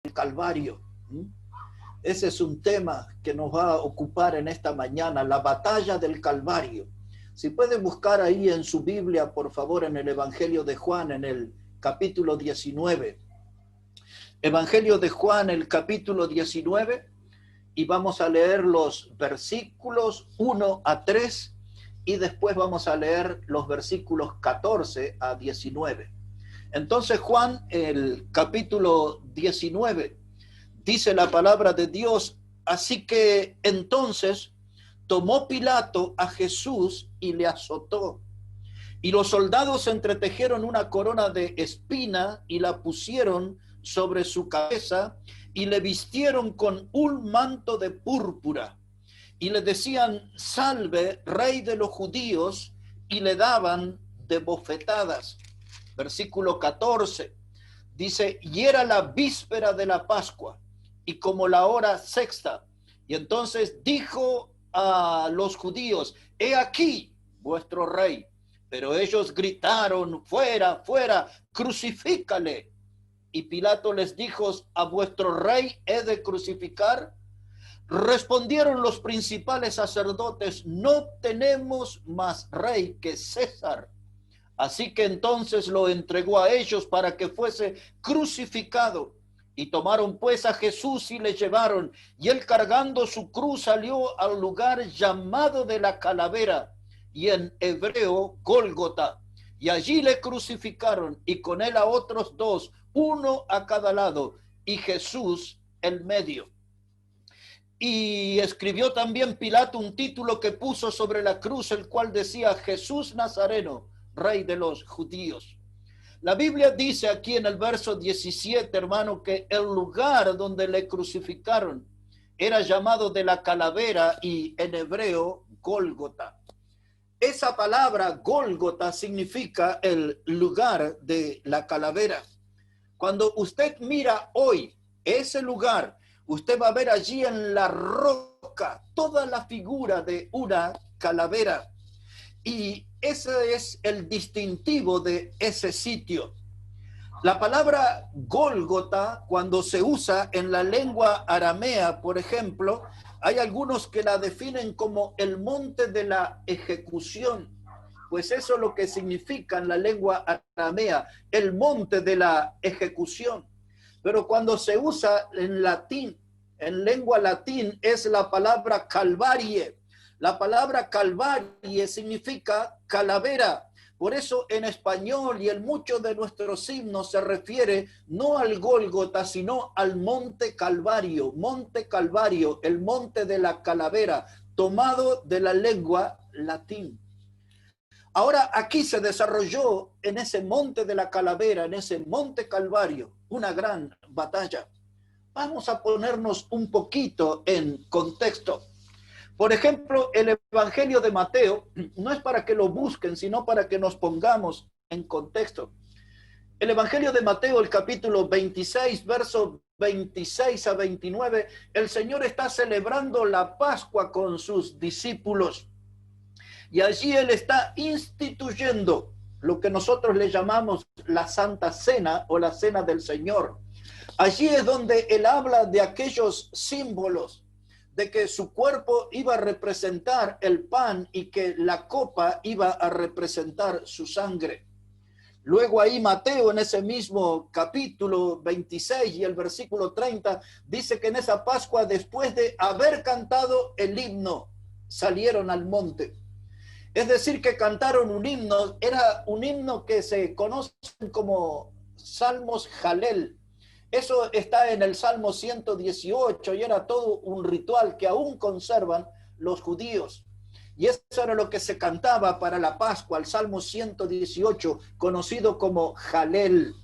del Calvario. Ese es un tema que nos va a ocupar en esta mañana, la batalla del Calvario. Si pueden buscar ahí en su Biblia, por favor, en el Evangelio de Juan, en el capítulo 19. Evangelio de Juan, el capítulo 19, y vamos a leer los versículos 1 a 3, y después vamos a leer los versículos 14 a 19. Entonces Juan, el capítulo 19, dice la palabra de Dios: así que entonces tomó Pilato a Jesús y le azotó. Y los soldados entretejieron una corona de espina y la pusieron sobre su cabeza y le vistieron con un manto de púrpura. Y le decían: salve, rey de los judíos, y le daban de bofetadas. Versículo 14, dice: y era la víspera de la Pascua, y como la hora sexta. Y entonces dijo a los judíos: he aquí vuestro rey. Pero ellos gritaron: fuera, fuera, crucifícale. Y Pilato les dijo: ¿a vuestro rey he de crucificar? Respondieron los principales sacerdotes: no tenemos más rey que César. Así que entonces lo entregó a ellos para que fuese crucificado. Y tomaron pues a Jesús y le llevaron, y él cargando su cruz salió al lugar llamado de la Calavera, y en hebreo Gólgota, y allí le crucificaron, y con él a otros dos, uno a cada lado, y Jesús en medio. Y escribió también Pilato un título que puso sobre la cruz, el cual decía: Jesús Nazareno, rey de los judíos. La Biblia dice aquí en el verso 17, hermano, que el lugar donde le crucificaron era llamado de la Calavera, y en hebreo Gólgota. Esa palabra Gólgota significa el lugar de la calavera. Cuando usted mira hoy ese lugar, usted va a ver allí en la roca toda la figura de una calavera. Y ese es el distintivo de ese sitio. La palabra Gólgota, cuando se usa en la lengua aramea, por ejemplo, hay algunos que la definen como el monte de la ejecución. Pues eso es lo que significa en la lengua aramea, el monte de la ejecución. Pero cuando se usa en latín, en lengua latín, es la palabra calvarie. La palabra calvarie significa calavera. Por eso en español y en muchos de nuestros himnos se refiere no al Gólgota, sino al Monte Calvario, el monte de la calavera, tomado de la lengua latín. Ahora aquí se desarrolló en ese monte de la calavera, en ese monte Calvario, una gran batalla. Vamos a ponernos un poquito en contexto. Por ejemplo, el Evangelio de Mateo no es para que lo busquen, sino para que nos pongamos en contexto. El Evangelio de Mateo, el capítulo 26, versos 26 a 29, el Señor está celebrando la Pascua con sus discípulos. Y allí Él está instituyendo lo que nosotros le llamamos la Santa Cena o la Cena del Señor. Allí es donde Él habla de aquellos símbolos, de que su cuerpo iba a representar el pan y que la copa iba a representar su sangre. Luego ahí Mateo, en ese mismo capítulo 26 y el versículo 30, dice que en esa Pascua, después de haber cantado el himno, salieron al monte. Es decir, que cantaron un himno, era un himno que se conoce como Salmos Jalel. Eso está en el Salmo 118 y era todo un ritual que aún conservan los judíos. Y eso era lo que se cantaba para la Pascua, el Salmo 118, conocido como Jalel.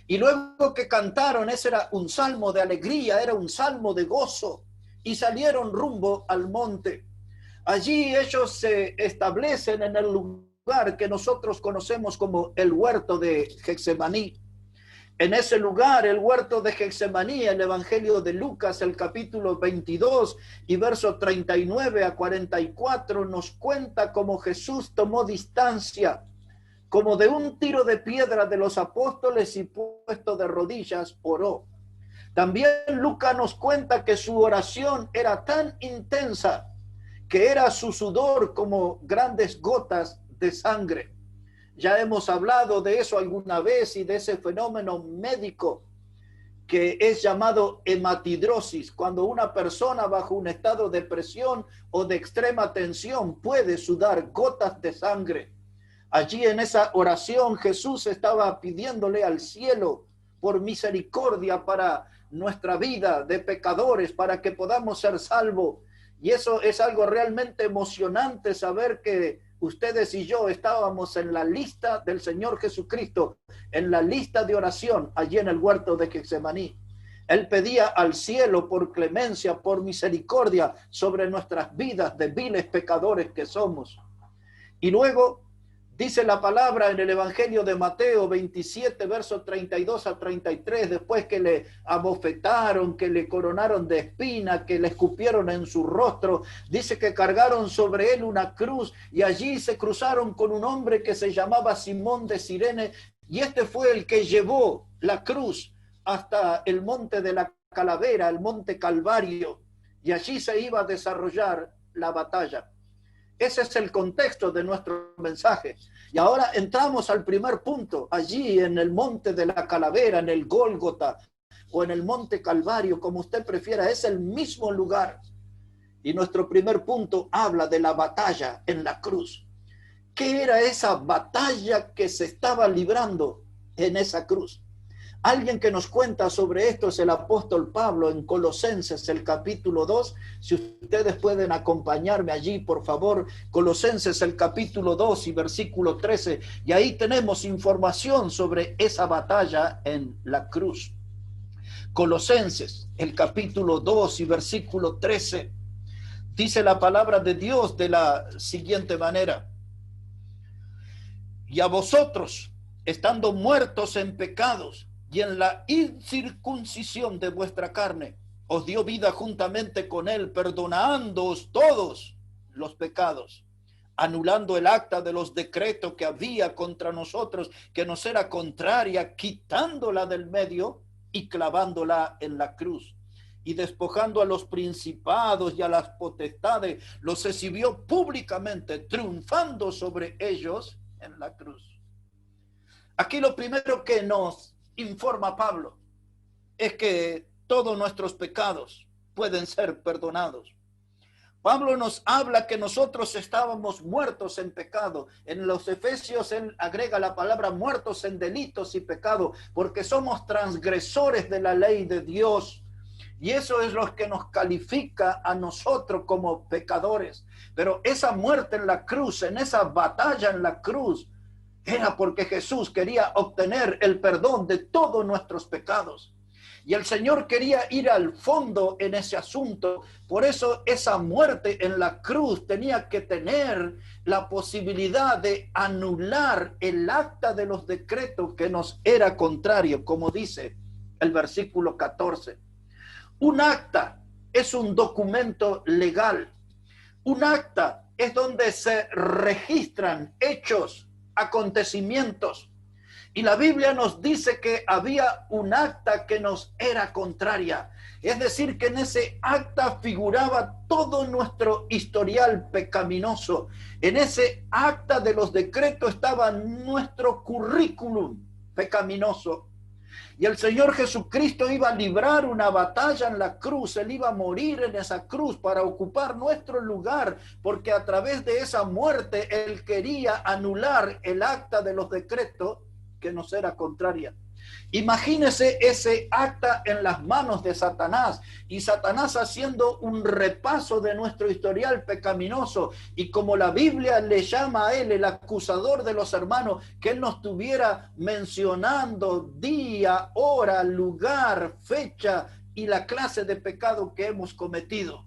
Y luego que cantaron, ese era un salmo de alegría, era un salmo de gozo, y salieron rumbo al monte. Allí ellos se establecen en el lugar que nosotros conocemos como el huerto de Getsemaní. En ese lugar, el huerto de Getsemaní, el Evangelio de Lucas, el capítulo 22 y versos 39 a 44, nos cuenta cómo Jesús tomó distancia, como de un tiro de piedra de los apóstoles, y puesto de rodillas, oró. También Lucas nos cuenta que su oración era tan intensa que era su sudor como grandes gotas de sangre. Ya hemos hablado de eso alguna vez y de ese fenómeno médico que es llamado hematidrosis, cuando una persona bajo un estado de presión o de extrema tensión puede sudar gotas de sangre. Allí en esa oración Jesús estaba pidiéndole al cielo por misericordia para nuestra vida de pecadores, para que podamos ser salvos. Y eso es algo realmente emocionante, saber que ustedes y yo estábamos en la lista del Señor Jesucristo, en la lista de oración allí en el huerto de Getsemaní. Él pedía al cielo por clemencia, por misericordia sobre nuestras vidas de viles pecadores que somos. Y luego dice la palabra en el Evangelio de Mateo 27, versos 32 a 33, después que le abofetaron, que le coronaron de espina, que le escupieron en su rostro, dice que cargaron sobre él una cruz y allí se cruzaron con un hombre que se llamaba Simón de Cirene, y este fue el que llevó la cruz hasta el monte de la Calavera, el monte Calvario, y allí se iba a desarrollar la batalla. Ese es el contexto de nuestro mensaje. Y ahora entramos al primer punto, allí en el monte de la Calavera, en el Gólgota, o en el monte Calvario, como usted prefiera, es el mismo lugar. Y nuestro primer punto habla de la batalla en la cruz. ¿Qué era esa batalla que se estaba librando en esa cruz? Alguien que nos cuenta sobre esto es el apóstol Pablo en Colosenses, el capítulo 2. Si ustedes pueden acompañarme allí, por favor, Colosenses, el capítulo 2 y versículo 13. Y ahí tenemos información sobre esa batalla en la cruz. Colosenses, el capítulo 2 y versículo 13. Dice la palabra de Dios de la siguiente manera: y a vosotros, estando muertos en pecados y en la incircuncisión de vuestra carne, os dio vida juntamente con él, perdonándoos todos los pecados, anulando el acta de los decretos que había contra nosotros, que nos era contraria, quitándola del medio y clavándola en la cruz. Y despojando a los principados y a las potestades, los exhibió públicamente, triunfando sobre ellos en la cruz. Aquí lo primero que nos informa Pablo es que todos nuestros pecados pueden ser perdonados. Pablo nos habla que nosotros estábamos muertos en pecado. En los Efesios él agrega la palabra muertos en delitos y pecado, porque somos transgresores de la ley de Dios. Y eso es lo que nos califica a nosotros como pecadores. Pero esa muerte en la cruz, en esa batalla en la cruz, era porque Jesús quería obtener el perdón de todos nuestros pecados. Y el Señor quería ir al fondo en ese asunto. Por eso esa muerte en la cruz tenía que tener la posibilidad de anular el acta de los decretos que nos era contrario, como dice el versículo 14. Un acta es un documento legal. Un acta es donde se registran hechos, acontecimientos. Y la Biblia nos dice que había un acta que nos era contraria. Es decir, que en ese acta figuraba todo nuestro historial pecaminoso. En ese acta de los decretos estaba nuestro currículum pecaminoso. Y el Señor Jesucristo iba a librar una batalla en la cruz. Él iba a morir en esa cruz para ocupar nuestro lugar, porque a través de esa muerte Él quería anular el acta de los decretos que nos era contraria. Imagínese ese acta en las manos de Satanás, y Satanás haciendo un repaso de nuestro historial pecaminoso, y como la Biblia le llama a él el acusador de los hermanos, que él nos estuviera mencionando día, hora, lugar, fecha y la clase de pecado que hemos cometido.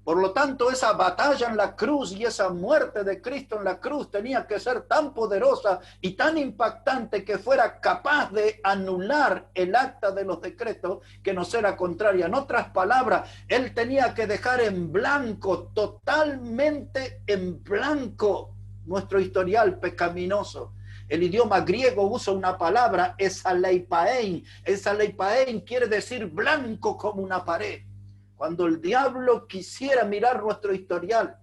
Por lo tanto, esa batalla en la cruz y esa muerte de Cristo en la cruz tenía que ser tan poderosa y tan impactante que fuera capaz de anular el acta de los decretos que nos era contraria. En otras palabras, Él tenía que dejar en blanco, totalmente en blanco, nuestro historial pecaminoso. El idioma griego usa una palabra, esaleipaein. Esaleipaein quiere decir blanco como una pared. Cuando el diablo quisiera mirar nuestro historial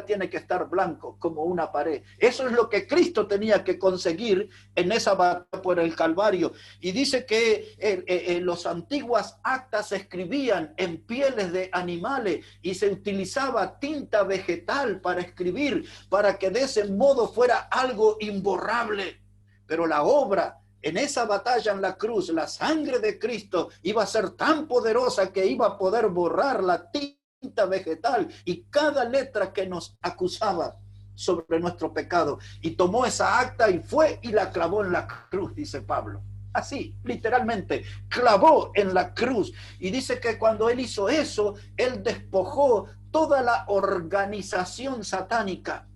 tiene que estar blanco como una pared. Eso es lo que Cristo tenía que conseguir en esa batalla por el Calvario. Y dice que los antiguas actas se escribían en pieles de animales y se utilizaba tinta vegetal para escribir, para que de ese modo fuera algo imborrable. Pero la obra en esa batalla en la cruz, la sangre de Cristo iba a ser tan poderosa que iba a poder borrar la tinta vegetal y cada letra que nos acusaba sobre nuestro pecado. Y tomó esa acta y fue y la clavó en la cruz, dice Pablo. Así, literalmente, clavó en la cruz. Y dice que cuando él hizo eso, él despojó toda la organización satánica.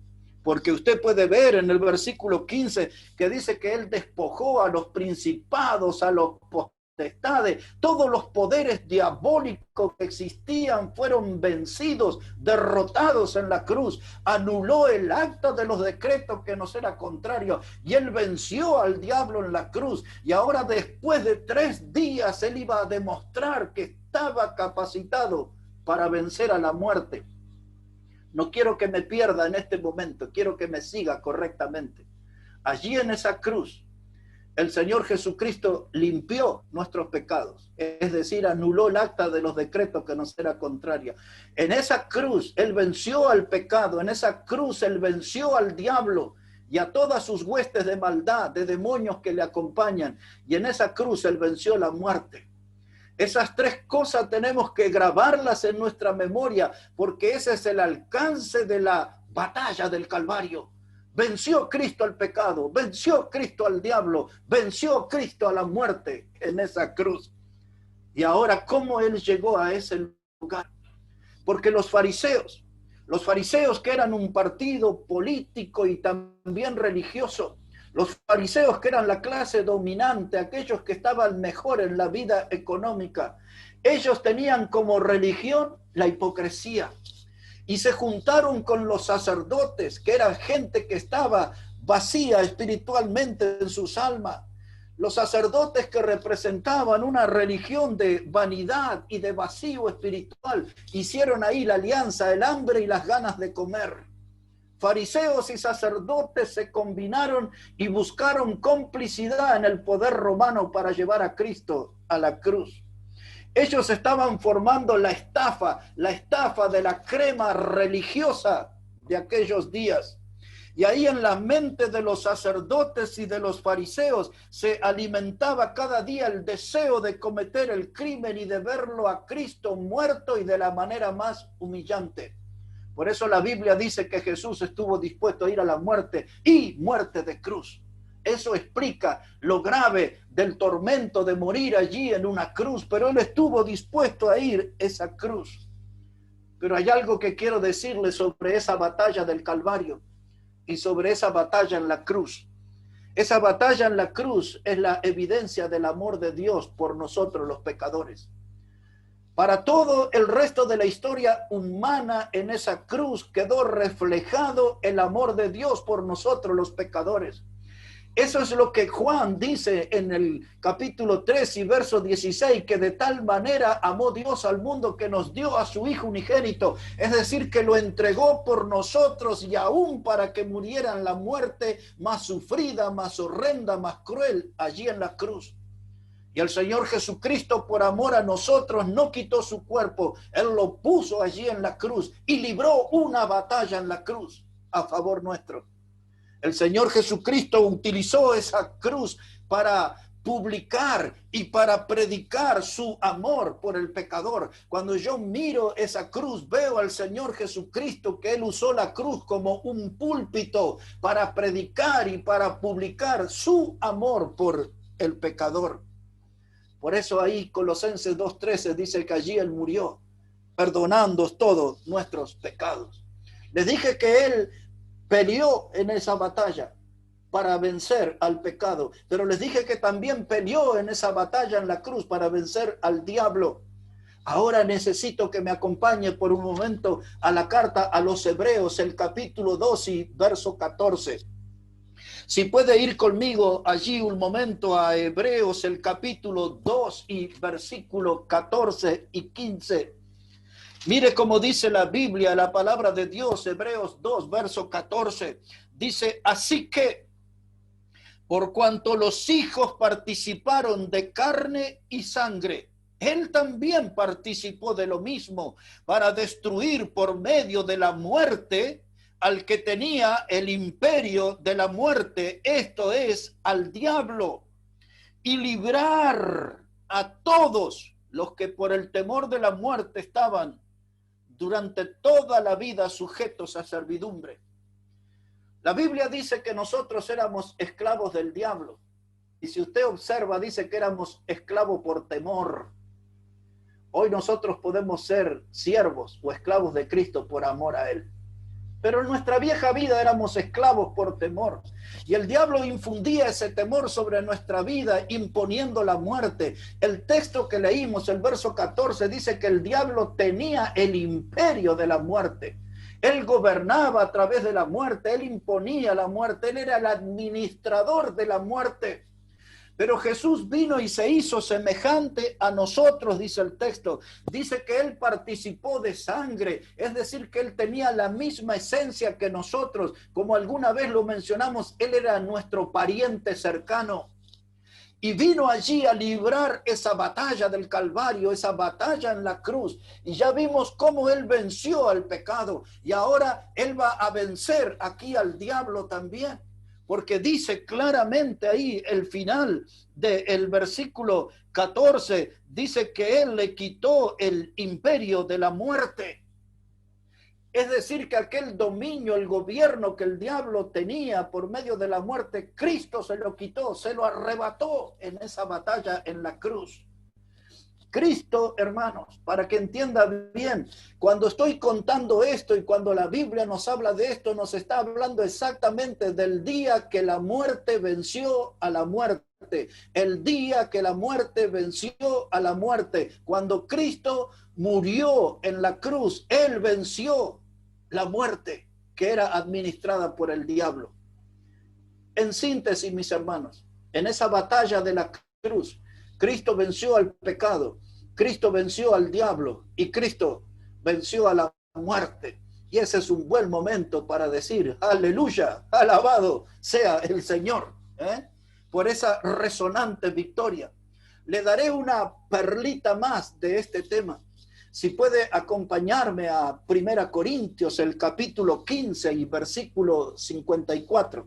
Porque usted puede ver en el versículo 15 que dice que él despojó a los principados, a los potestades, todos los poderes diabólicos que existían fueron vencidos, derrotados en la cruz. Anuló el acta de los decretos que nos era contrario y él venció al diablo en la cruz. Y ahora, después de 3 días, él iba a demostrar que estaba capacitado para vencer a la muerte. No quiero que me pierda en este momento, quiero que me siga correctamente. Allí en esa cruz, el Señor Jesucristo limpió nuestros pecados, es decir, anuló el acta de los decretos que nos era contraria. En esa cruz, Él venció al pecado, en esa cruz, Él venció al diablo y a todas sus huestes de maldad, de demonios que le acompañan. Y en esa cruz, Él venció la muerte. Esas 3 cosas tenemos que grabarlas en nuestra memoria, porque ese es el alcance de la batalla del Calvario. Venció Cristo al pecado, venció Cristo al diablo, venció Cristo a la muerte en esa cruz. Y ahora, ¿cómo Él llegó a ese lugar? Porque los fariseos que eran un partido político y también religioso, los fariseos que eran la clase dominante, aquellos que estaban mejor en la vida económica, ellos tenían como religión la hipocresía y se juntaron con los sacerdotes, que eran gente que estaba vacía espiritualmente en sus almas. Los sacerdotes que representaban una religión de vanidad y de vacío espiritual, hicieron ahí la alianza, el hambre y las ganas de comer. Fariseos y sacerdotes se combinaron y buscaron complicidad en el poder romano para llevar a Cristo a la cruz. Ellos estaban formando la estafa de la crema religiosa de aquellos días. Y ahí en la mente de los sacerdotes y de los fariseos se alimentaba cada día el deseo de cometer el crimen y de verlo a Cristo muerto y de la manera más humillante. Por eso la Biblia dice que Jesús estuvo dispuesto a ir a la muerte y muerte de cruz. Eso explica lo grave del tormento de morir allí en una cruz, pero Él estuvo dispuesto a ir a esa cruz. Pero hay algo que quiero decirles sobre esa batalla del Calvario y sobre esa batalla en la cruz. Esa batalla en la cruz es la evidencia del amor de Dios por nosotros los pecadores. Para todo el resto de la historia humana, en esa cruz quedó reflejado el amor de Dios por nosotros los pecadores. Eso es lo que Juan dice en el capítulo 3 y verso 16, que de tal manera amó Dios al mundo que nos dio a su Hijo unigénito, es decir, que lo entregó por nosotros y aún para que muriera en la muerte más sufrida, más horrenda, más cruel, allí en la cruz. Y el Señor Jesucristo, por amor a nosotros, no quitó su cuerpo. Él lo puso allí en la cruz y libró una batalla en la cruz a favor nuestro. El Señor Jesucristo utilizó esa cruz para publicar y para predicar su amor por el pecador. Cuando yo miro esa cruz, veo al Señor Jesucristo que Él usó la cruz como un púlpito para predicar y para publicar su amor por el pecador. Por eso ahí Colosenses 2:13 dice que allí Él murió, perdonando todos nuestros pecados. Les dije que Él peleó en esa batalla para vencer al pecado, pero les dije que también peleó en esa batalla en la cruz para vencer al diablo. Ahora necesito que me acompañe por un momento a la carta a los Hebreos, el capítulo 2 y verso 14. Si puede ir conmigo allí un momento a Hebreos, el capítulo 2 y versículo 14 y 15. Mire cómo dice la Biblia, la palabra de Dios, Hebreos 2, verso 14. Dice, así que, por cuanto los hijos participaron de carne y sangre, él también participó de lo mismo para destruir por medio de la muerte al que tenía el imperio de la muerte, esto es, al diablo, y librar a todos los que por el temor de la muerte estaban durante toda la vida sujetos a servidumbre. La Biblia dice que nosotros éramos esclavos del diablo. Y si usted observa, dice que éramos esclavos por temor. Hoy nosotros podemos ser siervos o esclavos de Cristo por amor a Él. Pero en nuestra vieja vida éramos esclavos por temor. Y el diablo infundía ese temor sobre nuestra vida, imponiendo la muerte. El texto que leímos, el verso 14, dice que el diablo tenía el imperio de la muerte. Él gobernaba a través de la muerte, él imponía la muerte, él era el administrador de la muerte. Pero Jesús vino y se hizo semejante a nosotros, dice el texto. Dice que él participó de sangre, es decir, que él tenía la misma esencia que nosotros. Como alguna vez lo mencionamos, él era nuestro pariente cercano. Y vino allí a librar esa batalla del Calvario, esa batalla en la cruz. Y ya vimos cómo él venció al pecado. Y ahora él va a vencer aquí al diablo también. Porque dice claramente ahí el final del versículo 14, dice que él le quitó el imperio de la muerte. Es decir, que aquel dominio, el gobierno que el diablo tenía por medio de la muerte, Cristo se lo quitó, se lo arrebató en esa batalla en la cruz. Cristo, hermanos, para que entienda bien, cuando estoy contando esto y cuando la Biblia nos habla de esto, nos está hablando exactamente del día que la muerte venció a la muerte, el día que la muerte venció a la muerte. Cuando Cristo murió en la cruz, Él venció la muerte que era administrada por el diablo. En síntesis, mis hermanos, en esa batalla de la cruz, Cristo venció al pecado, Cristo venció al diablo y Cristo venció a la muerte. Y ese es un buen momento para decir, aleluya, alabado sea el Señor, por esa resonante victoria. Le daré una perlita más de este tema. Si puede acompañarme a 1 Corintios, el capítulo 15 y versículo 54.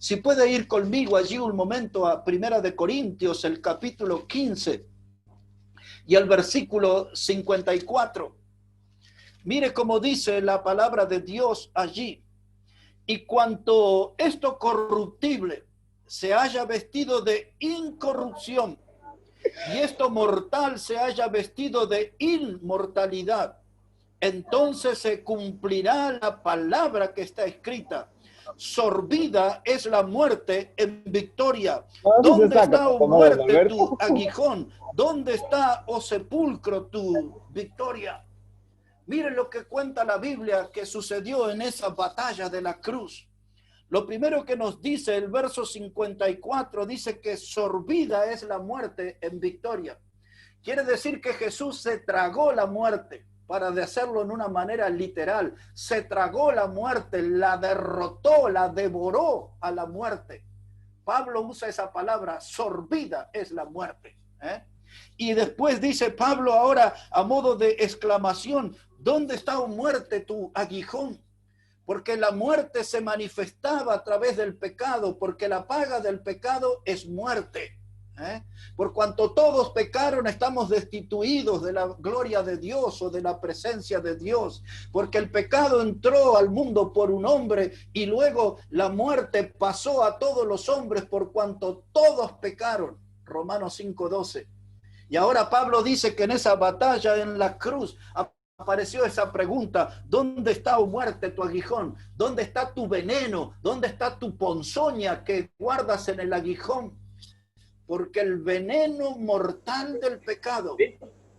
Si puede ir conmigo allí un momento a 1 Corintios, el capítulo 15 y el versículo 54. Mire cómo dice la palabra de Dios allí. Y cuanto esto corruptible se haya vestido de incorrupción, y esto mortal se haya vestido de inmortalidad, entonces se cumplirá la palabra que está escrita. Sorbida es la muerte en victoria. ¿Dónde está, oh muerte, tu aguijón? ¿Dónde está, oh sepulcro, tu victoria? Miren lo que cuenta la Biblia que sucedió en esa batalla de la cruz. Lo primero que nos dice el verso 54, dice que sorbida es la muerte en victoria. Quiere decir que Jesús se tragó la muerte, para hacerlo en una manera literal. Se tragó la muerte, la derrotó, la devoró a la muerte. Pablo usa esa palabra, sorbida es la muerte. Y después dice Pablo ahora a modo de exclamación, ¿dónde está, oh muerte, tu aguijón? Porque la muerte se manifestaba a través del pecado, porque la paga del pecado es muerte. Por cuanto todos pecaron, estamos destituidos de la gloria de Dios o de la presencia de Dios, porque el pecado entró al mundo por un hombre y luego la muerte pasó a todos los hombres por cuanto todos pecaron. Romanos 5:12. Y ahora Pablo dice que en esa batalla en la cruz apareció esa pregunta, ¿dónde está, oh muerte, tu aguijón? ¿Dónde está tu veneno? ¿Dónde está tu ponzoña que guardas en el aguijón? Porque el veneno mortal del pecado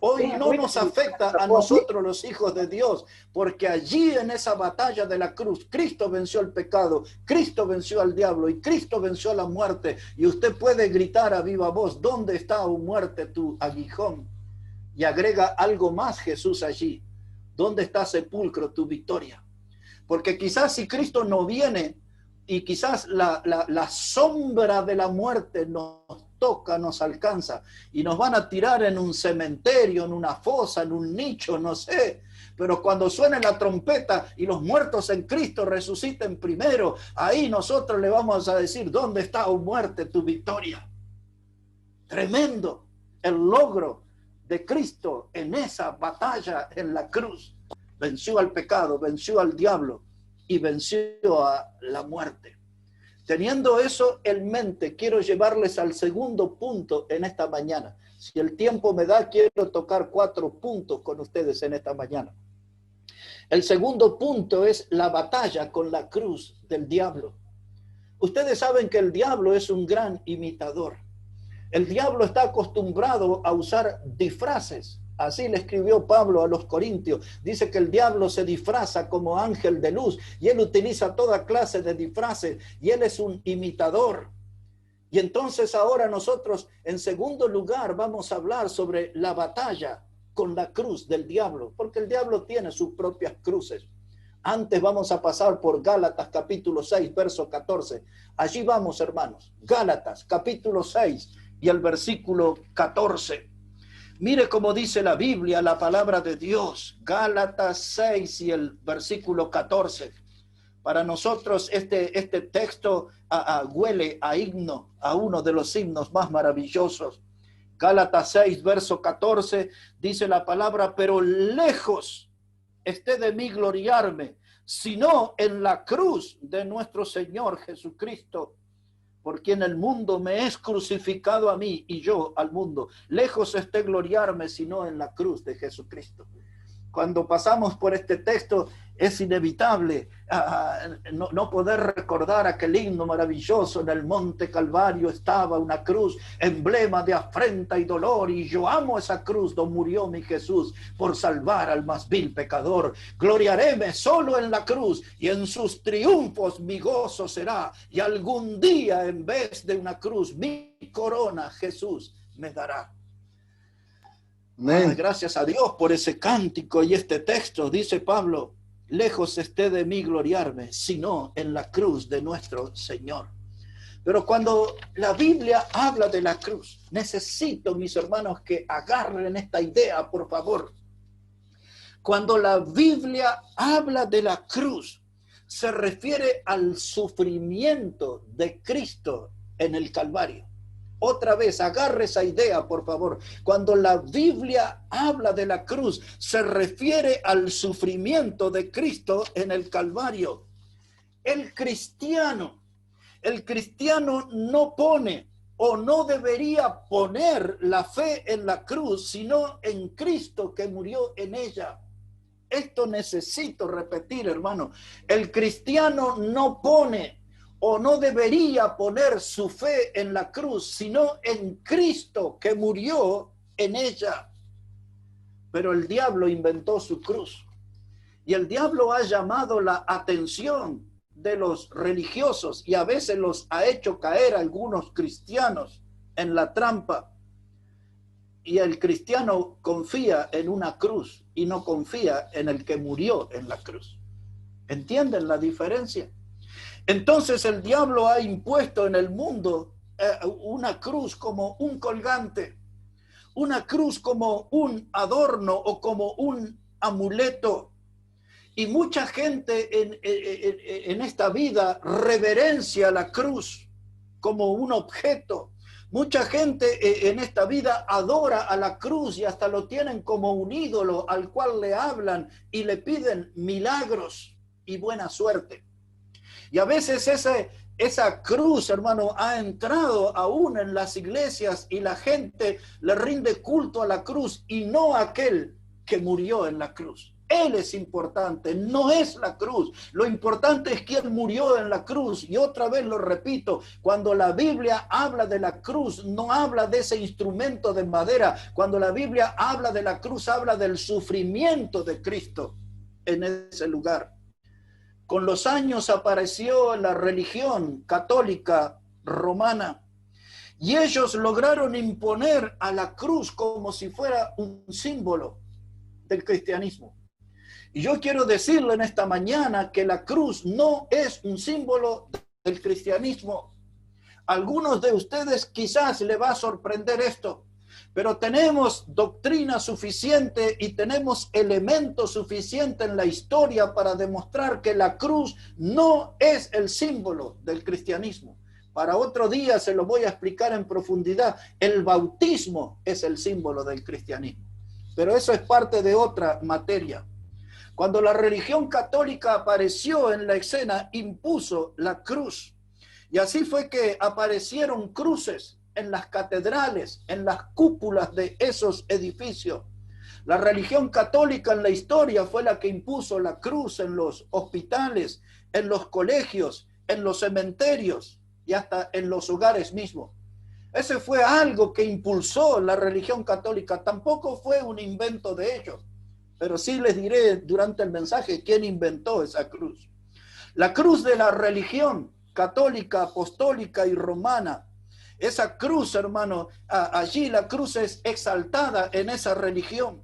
Hoy no nos afecta a nosotros los hijos de Dios, porque allí en esa batalla de la cruz, Cristo venció el pecado, Cristo venció al diablo y Cristo venció a la muerte. Y usted puede gritar a viva voz, ¿dónde está, oh muerte, tu aguijón? Y agrega algo más Jesús allí, ¿dónde está, sepulcro, tu victoria? Porque quizás si Cristo no viene y quizás la sombra de la muerte nos toca, nos alcanza y nos van a tirar en un cementerio, en una fosa, en un nicho, no sé. Pero cuando suene la trompeta y los muertos en Cristo resuciten primero, ahí nosotros le vamos a decir, ¿dónde está, oh muerte, tu victoria? Tremendo el logro de Cristo en esa batalla en la cruz. Venció al pecado, venció al diablo y venció a la muerte. Teniendo eso en mente, quiero llevarles al segundo punto en esta mañana. Si el tiempo me da, quiero tocar 4 puntos con ustedes en esta mañana. El segundo punto es la batalla con la cruz del diablo. Ustedes saben que el diablo es un gran imitador. El diablo está acostumbrado a usar disfraces. Así le escribió Pablo a los Corintios. Dice que el diablo se disfraza como ángel de luz y él utiliza toda clase de disfraces y él es un imitador. Y entonces ahora nosotros en segundo lugar vamos a hablar sobre la batalla con la cruz del diablo, porque el diablo tiene sus propias cruces. Antes vamos a pasar por Gálatas capítulo 6, verso 14. Allí vamos, hermanos. Gálatas capítulo 6 y el versículo 14. Mire cómo dice la Biblia, la palabra de Dios, Gálatas 6 y el versículo 14. Para nosotros este texto huele a himno, a uno de los himnos más maravillosos. Gálatas 6, verso 14, dice la palabra, pero lejos esté de mí gloriarme, sino en la cruz de nuestro Señor Jesucristo, por quien el mundo me es crucificado a mí y yo al mundo. Lejos esté gloriarme, sino en la cruz de Jesucristo. Cuando pasamos por este texto es inevitable no poder recordar aquel himno maravilloso. En el monte Calvario estaba una cruz, emblema de afrenta y dolor, y yo amo esa cruz donde murió mi Jesús por salvar al más vil pecador. Gloriaréme solo en la cruz y en sus triunfos mi gozo será, y algún día en vez de una cruz mi corona Jesús me dará. Gracias a Dios por ese cántico y este texto. Dice Pablo, lejos esté de mí gloriarme, sino en la cruz de nuestro Señor. Pero cuando la Biblia habla de la cruz, necesito, mis hermanos, que agarren esta idea, por favor. Cuando la Biblia habla de la cruz, se refiere al sufrimiento de Cristo en el Calvario. Otra vez, agarre esa idea, por favor. Cuando la Biblia habla de la cruz, se refiere al sufrimiento de Cristo en el Calvario. El cristiano no pone o no debería poner la fe en la cruz, sino en Cristo que murió en ella. Esto necesito repetir, hermano. El cristiano no pone o no debería poner su fe en la cruz, sino en Cristo que murió en ella. Pero el diablo inventó su cruz. Y el diablo ha llamado la atención de los religiosos y a veces los ha hecho caer algunos cristianos en la trampa. Y el cristiano confía en una cruz y no confía en el que murió en la cruz. ¿Entienden la diferencia? Entonces el diablo ha impuesto en el mundo una cruz como un colgante, una cruz como un adorno o como un amuleto. Y mucha gente en esta vida reverencia la cruz como un objeto. Mucha gente en esta vida adora a la cruz y hasta lo tienen como un ídolo al cual le hablan y le piden milagros y buena suerte. Y a veces esa cruz, hermano, ha entrado aún en las iglesias y la gente le rinde culto a la cruz y no a aquel que murió en la cruz. Él es importante, no es la cruz. Lo importante es quién murió en la cruz. Y otra vez lo repito, cuando la Biblia habla de la cruz, no habla de ese instrumento de madera. Cuando la Biblia habla de la cruz, habla del sufrimiento de Cristo en ese lugar. Con los años apareció la religión católica romana y ellos lograron imponer a la cruz como si fuera un símbolo del cristianismo. Y yo quiero decirle en esta mañana que la cruz no es un símbolo del cristianismo. A algunos de ustedes quizás le va a sorprender esto, pero tenemos doctrina suficiente y tenemos elementos suficientes en la historia para demostrar que la cruz no es el símbolo del cristianismo. Para otro día se lo voy a explicar en profundidad. El bautismo es el símbolo del cristianismo, pero eso es parte de otra materia. Cuando la religión católica apareció en la escena, impuso la cruz. Y así fue que aparecieron cruces en las catedrales, en las cúpulas de esos edificios. La religión católica en la historia fue la que impuso la cruz en los hospitales, en los colegios, en los cementerios y hasta en los hogares mismos. Ese fue algo que impulsó la religión católica. Tampoco fue un invento de ellos, pero sí les diré durante el mensaje quién inventó esa cruz. La cruz de la religión católica, apostólica y romana. Esa cruz, hermano, allí la cruz es exaltada en esa religión.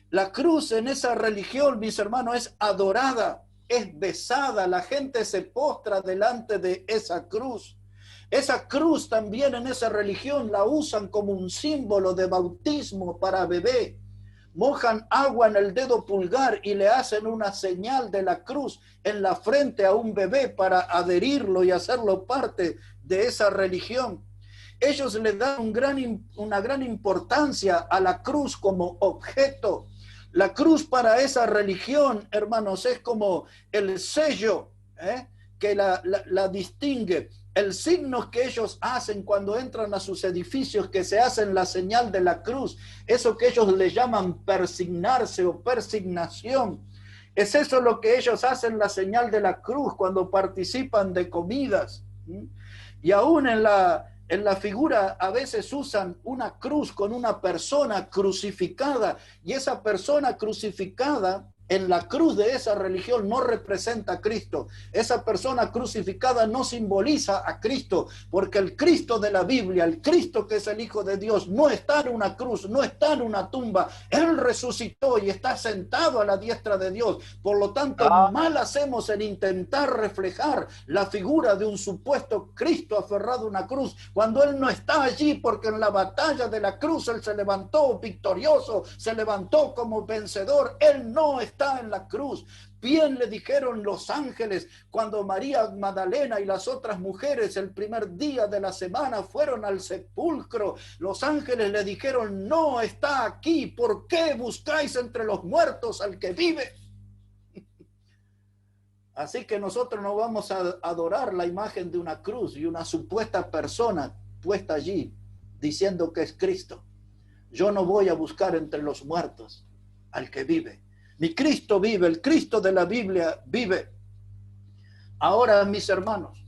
La cruz en esa religión, mis hermanos, es adorada, es besada. La gente se postra delante de esa cruz. Esa cruz también en esa religión la usan como un símbolo de bautismo para bebé. Mojan agua en el dedo pulgar y le hacen una señal de la cruz en la frente a un bebé para adherirlo y hacerlo parte de esa religión. Ellos le dan una gran importancia a la cruz como objeto. La cruz para esa religión, hermanos, es como el sello que la distingue. El signo que ellos hacen cuando entran a sus edificios, que se hacen la señal de la cruz, eso que ellos le llaman persignarse o persignación, es eso lo que ellos hacen, la señal de la cruz, cuando participan de comidas. Y aún en la figura a veces usan una cruz con una persona crucificada, y esa persona crucificada en la cruz de esa religión no representa a Cristo. Esa persona crucificada no simboliza a Cristo, porque el Cristo de la Biblia, el Cristo que es el Hijo de Dios, no está en una cruz, no está en una tumba. Él resucitó y está sentado a la diestra de Dios. Por lo tanto, mal hacemos en intentar reflejar la figura de un supuesto Cristo aferrado a una cruz, cuando Él no está allí, porque en la batalla de la cruz Él se levantó victorioso, se levantó como vencedor. Él no está en la cruz. Bien le dijeron los ángeles cuando María Magdalena y las otras mujeres el primer día de la semana fueron al sepulcro. Los ángeles le dijeron: no está aquí. ¿Por qué buscáis entre los muertos al que vive? Así que nosotros no vamos a adorar la imagen de una cruz y una supuesta persona puesta allí diciendo que es Cristo. Yo no voy a buscar entre los muertos al que vive. Mi Cristo vive, el Cristo de la Biblia vive. Ahora, mis hermanos,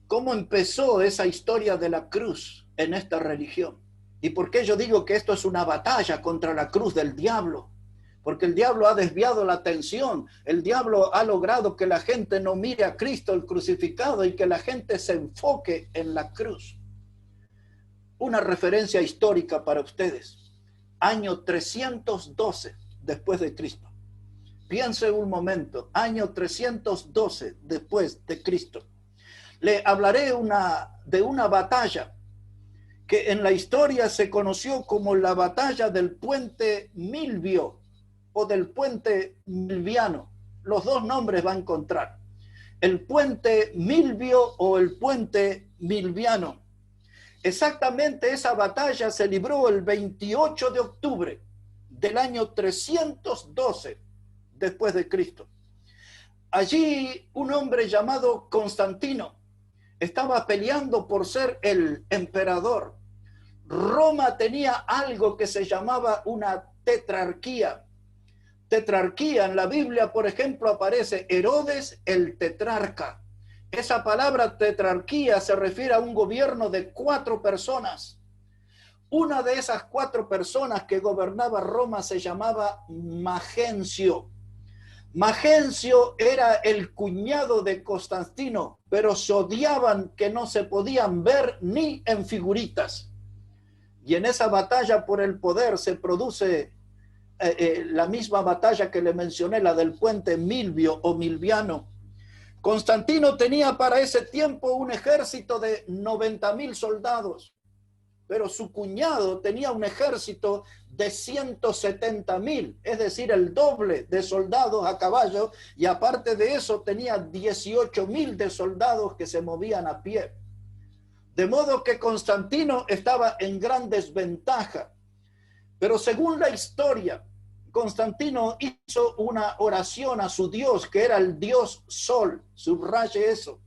¿cómo empezó esa historia de la cruz en esta religión? ¿Y por qué yo digo que esto es una batalla contra la cruz del diablo? Porque el diablo ha desviado la atención. El diablo ha logrado que la gente no mire a Cristo el crucificado y que la gente se enfoque en la cruz. Una referencia histórica para ustedes. Año 312 después de Cristo. Piense un momento, año 312 después de Cristo. Le hablaré de una batalla que en la historia se conoció como la batalla del puente Milvio o del puente Milviano. Los dos nombres va a encontrar. El puente Milvio o el puente Milviano. Exactamente esa batalla se libró el 28 de octubre del año 312 después de Cristo. Allí un hombre llamado Constantino estaba peleando por ser el emperador. Roma tenía algo que se llamaba una tetrarquía. tetrarquía. En la Biblia, por ejemplo, aparece Herodes el tetrarca. Esa palabra tetrarquía se refiere a un gobierno de 4 personas. Una de esas 4 personas que gobernaba Roma se llamaba Magencio. Magencio era el cuñado de Constantino, pero se odiaban que no se podían ver ni en figuritas. Y en esa batalla por el poder se produce la misma batalla que le mencioné, la del puente Milvio o Milviano. Constantino tenía para ese tiempo un ejército de 90,000 soldados, pero su cuñado tenía un ejército de 170,000, es decir, el doble de soldados a caballo, y aparte de eso tenía 18,000 de soldados que se movían a pie. De modo que Constantino estaba en gran desventaja. Pero según la historia, Constantino hizo una oración a su Dios, que era el Dios Sol. Subraye eso.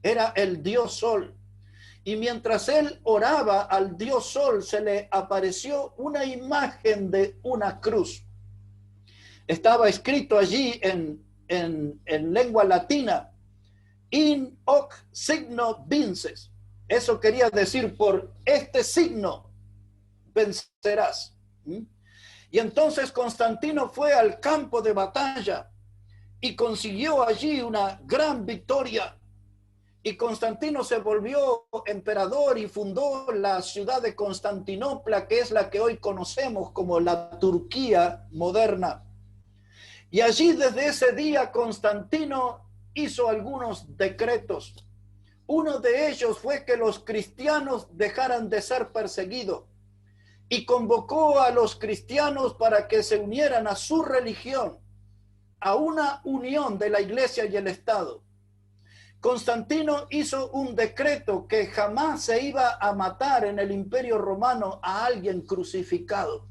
Era el Dios Sol. Y mientras él oraba al Dios Sol, se le apareció una imagen de una cruz. Estaba escrito allí en lengua latina, in hoc signo vinces. Eso quería decir, por este signo vencerás. Y entonces Constantino fue al campo de batalla y consiguió allí una gran victoria. Y Constantino se volvió emperador y fundó la ciudad de Constantinopla, que es la que hoy conocemos como la Turquía moderna. Y allí desde ese día Constantino hizo algunos decretos. Uno de ellos fue que los cristianos dejaran de ser perseguidos y convocó a los cristianos para que se unieran a su religión, a una unión de la iglesia y el Estado. Constantino hizo un decreto que jamás se iba a matar en el Imperio Romano a alguien crucificado,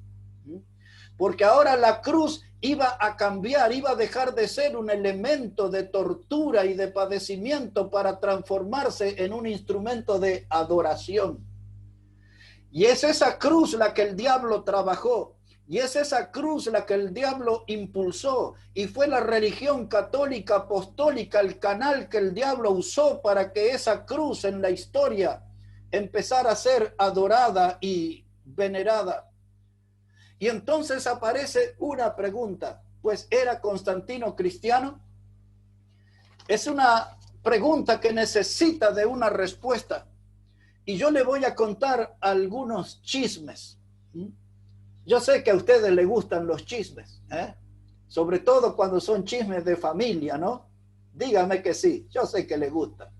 porque ahora la cruz iba a cambiar, iba a dejar de ser un elemento de tortura y de padecimiento para transformarse en un instrumento de adoración. Y es esa cruz la que el diablo trabajó, y es esa cruz la que el diablo impulsó, y fue la religión católica apostólica el canal que el diablo usó para que esa cruz en la historia empezara a ser adorada y venerada. Y entonces aparece una pregunta, pues ¿era Constantino cristiano? Es una pregunta que necesita de una respuesta. Y yo le voy a contar algunos chismes. Yo sé que a ustedes les gustan los chismes, sobre todo cuando son chismes de familia, ¿no? Dígame que sí, yo sé que les gusta.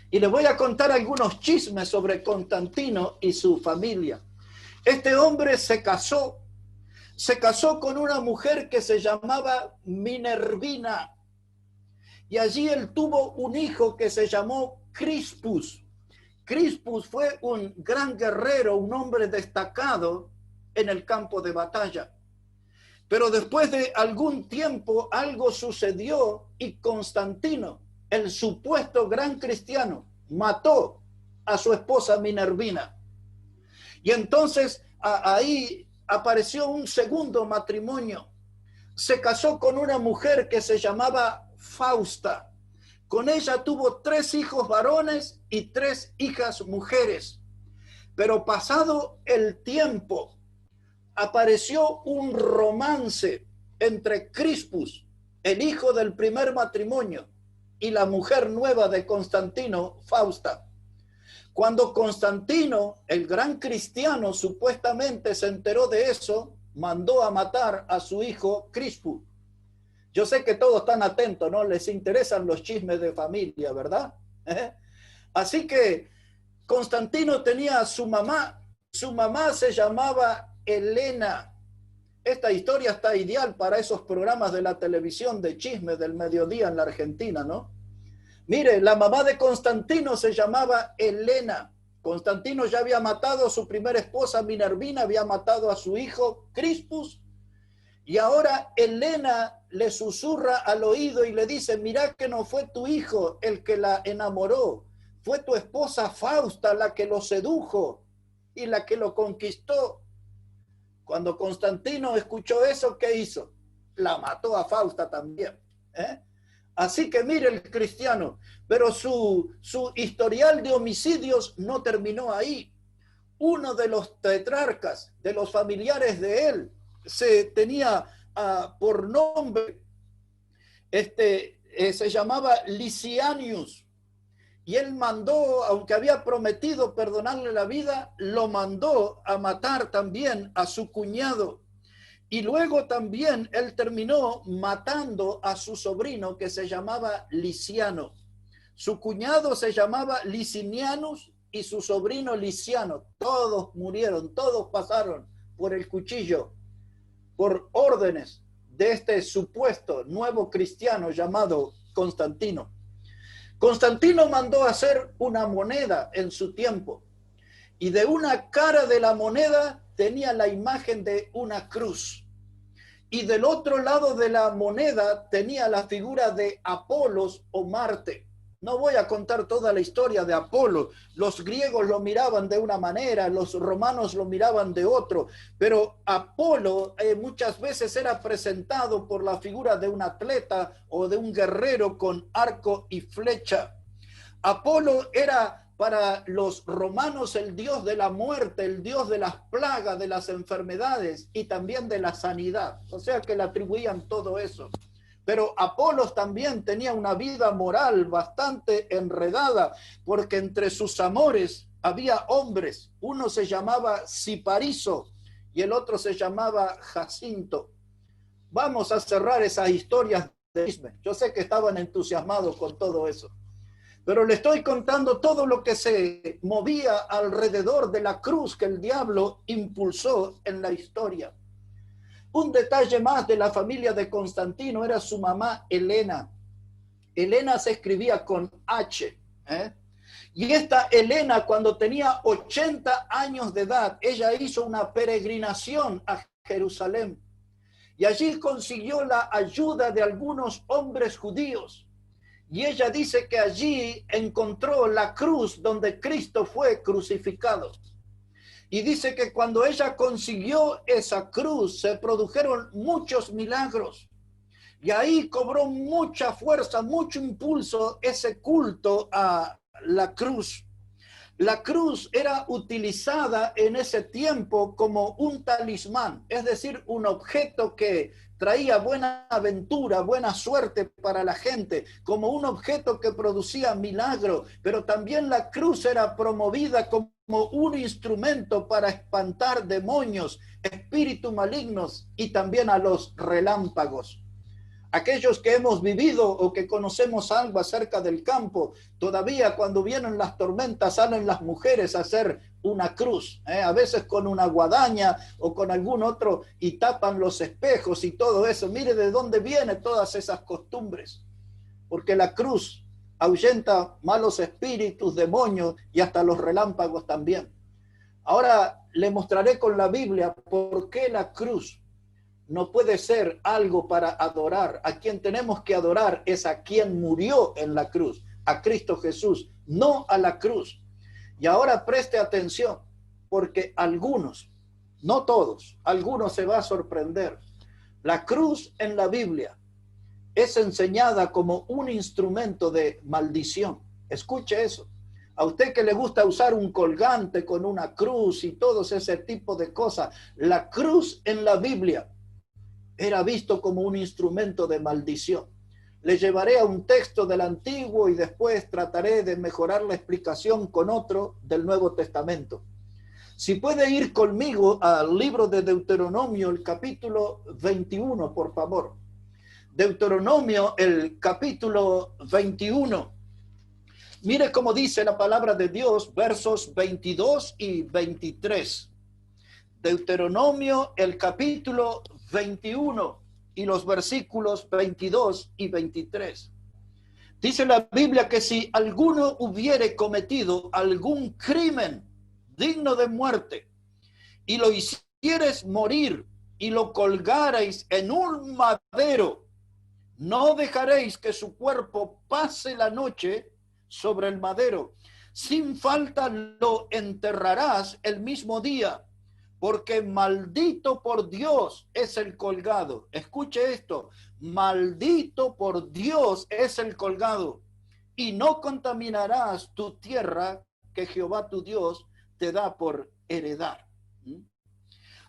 Y les voy a contar algunos chismes sobre Constantino y su familia. Este hombre se casó con una mujer que se llamaba Minervina. Y allí él tuvo un hijo que se llamó Crispus. Crispus fue un gran guerrero, un hombre destacado en el campo de batalla. Pero después de algún tiempo algo sucedió y Constantino, el supuesto gran cristiano, mató a su esposa Minervina. Y entonces ahí apareció un segundo matrimonio. Se casó con una mujer que se llamaba Fausta. Con ella tuvo 3 hijos varones y 3 hijas mujeres. Pero pasado el tiempo, apareció un romance entre Crispus, el hijo del primer matrimonio, y la mujer nueva de Constantino, Fausta. Cuando Constantino, el gran cristiano, supuestamente se enteró de eso, mandó a matar a su hijo Crispus. Yo sé que todos están atentos, ¿no? Les interesan los chismes de familia, ¿verdad? Así que Constantino tenía a su mamá se llamaba Helena. Esta historia está ideal para esos programas de la televisión de chismes del mediodía en la Argentina, ¿no? Mire, la mamá de Constantino se llamaba Helena. Constantino ya había matado a su primera esposa Minervina, había matado a su hijo Crispus, y ahora Helena le susurra al oído y le dice: mira que no fue tu hijo el que la enamoró, fue tu esposa Fausta la que lo sedujo y la que lo conquistó. Cuando Constantino escuchó eso, ¿qué hizo? la mató a Fausta también. Así que mire el cristiano, pero su historial de homicidios no terminó ahí. Uno de los tetrarcas, de los familiares de él, se tenía por nombre, se llamaba Licianius, y él mandó, aunque había prometido perdonarle la vida, lo mandó a matar también a su cuñado. Y luego también él terminó matando a su sobrino, que se llamaba Liciano. Su cuñado se llamaba Licinianus y su sobrino Liciano. Todos murieron, todos pasaron por el cuchillo, por órdenes de este supuesto nuevo cristiano llamado Constantino. Constantino mandó hacer una moneda en su tiempo, y de una cara de la moneda tenía la imagen de una cruz, y del otro lado de la moneda tenía la figura de Apolos o Marte. No voy a contar toda la historia de Apolo. Los griegos lo miraban de una manera, los romanos lo miraban de otro, pero Apolo muchas veces era presentado por la figura de un atleta o de un guerrero con arco y flecha. Apolo era para los romanos el dios de la muerte, el dios de las plagas, de las enfermedades y también de la sanidad. O sea que le atribuían todo eso. Pero Apolos también tenía una vida moral bastante enredada, porque entre sus amores había hombres. Uno se llamaba Cipariso y el otro se llamaba Jacinto. Vamos a cerrar esas historias de Isme. Yo sé que estaban entusiasmados con todo eso, pero le estoy contando todo lo que se movía alrededor de la cruz que el diablo impulsó en la historia. Un detalle más de la familia de Constantino era su mamá Helena. Helena se escribía con H. Y esta Helena, cuando tenía 80 años de edad, ella hizo una peregrinación a Jerusalén. Y allí consiguió la ayuda de algunos hombres judíos. Y ella dice que allí encontró la cruz donde Cristo fue crucificado. Y dice que cuando ella consiguió esa cruz, se produjeron muchos milagros. Y ahí cobró mucha fuerza, mucho impulso ese culto a la cruz. La cruz era utilizada en ese tiempo como un talismán, es decir, un objeto que traía buena aventura, buena suerte para la gente, como un objeto que producía milagro, pero también la cruz era promovida como un instrumento para espantar demonios, espíritus malignos y también a los relámpagos. Aquellos que hemos vivido o que conocemos algo acerca del campo, todavía cuando vienen las tormentas salen las mujeres a hacer una cruz, a veces con una guadaña o con algún otro, y tapan los espejos y todo eso. Mire de dónde vienen todas esas costumbres, porque la cruz ahuyenta malos espíritus, demonios y hasta los relámpagos también. Ahora le mostraré con la Biblia por qué la cruz no puede ser algo para adorar. A quien tenemos que adorar es a quien murió en la cruz, a Cristo Jesús, no a la cruz. Y ahora preste atención, porque algunos, no todos, algunos se va a sorprender. La cruz en la Biblia es enseñada como un instrumento de maldición. Escuche eso. A usted que le gusta usar un colgante con una cruz y todo ese tipo de cosas, la cruz en la Biblia era visto como un instrumento de maldición. Le llevaré a un texto del Antiguo y después trataré de mejorar la explicación con otro del Nuevo Testamento. Si puede ir conmigo al libro de Deuteronomio, el capítulo 21, por favor. Deuteronomio, el capítulo 21. Mire cómo dice la palabra de Dios, versos 22 y 23. Deuteronomio, el capítulo 21 y los versículos 22 y 23. Dice la Biblia que si alguno hubiere cometido algún crimen digno de muerte y lo hicieres morir y lo colgarais en un madero, no dejaréis que su cuerpo pase la noche sobre el madero. Sin falta lo enterrarás el mismo día, porque maldito por Dios es el colgado. Escuche esto, maldito por Dios es el colgado, y no contaminarás tu tierra que Jehová tu Dios te da por heredar.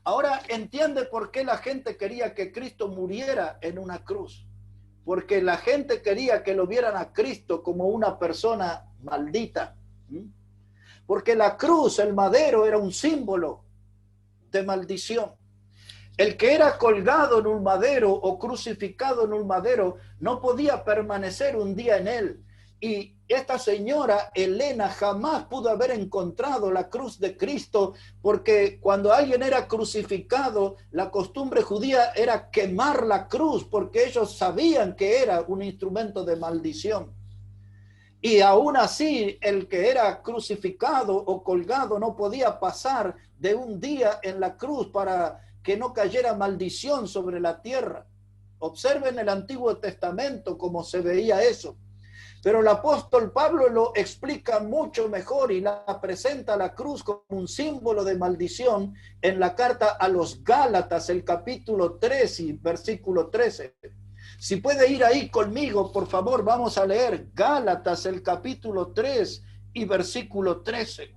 Ahora entiende por qué la gente quería que Cristo muriera en una cruz. Porque la gente quería que lo vieran a Cristo como una persona maldita. Porque la cruz, el madero, era un símbolo de maldición. El que era colgado en un madero o crucificado en un madero no podía permanecer un día en él. Y esta señora Elena jamás pudo haber encontrado la cruz de Cristo, porque cuando alguien era crucificado, la costumbre judía era quemar la cruz, porque ellos sabían que era un instrumento de maldición. Y aún así, el que era crucificado o colgado no podía pasar de un día en la cruz para que no cayera maldición sobre la tierra. Observen el Antiguo Testamento cómo se veía eso. Pero el apóstol Pablo lo explica mucho mejor y la presenta a la cruz como un símbolo de maldición en la carta a los Gálatas, el capítulo 3 y versículo 13. Si puede ir ahí conmigo, por favor, vamos a leer Gálatas, el capítulo 3 y versículo 13.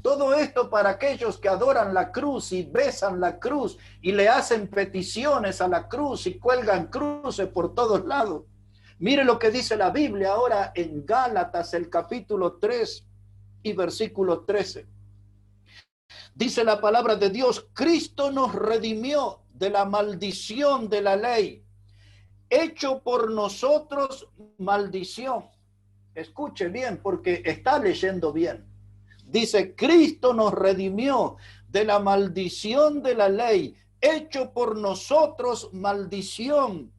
Todo esto para aquellos que adoran la cruz y besan la cruz y le hacen peticiones a la cruz y cuelgan cruces por todos lados. Mire lo que dice la Biblia ahora en Gálatas, el capítulo 3 y versículo 13. Dice la palabra de Dios, Cristo nos redimió de la maldición de la ley, hecho por nosotros maldición. Escuche bien, porque está leyendo bien. Dice, Cristo nos redimió de la maldición de la ley, hecho por nosotros maldición,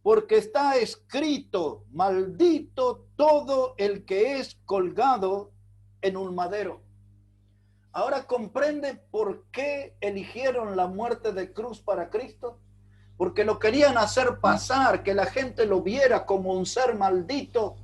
porque está escrito, maldito todo el que es colgado en un madero. Ahora comprende por qué eligieron la muerte de cruz para Cristo. Porque lo querían hacer pasar, que la gente lo viera como un ser maldito,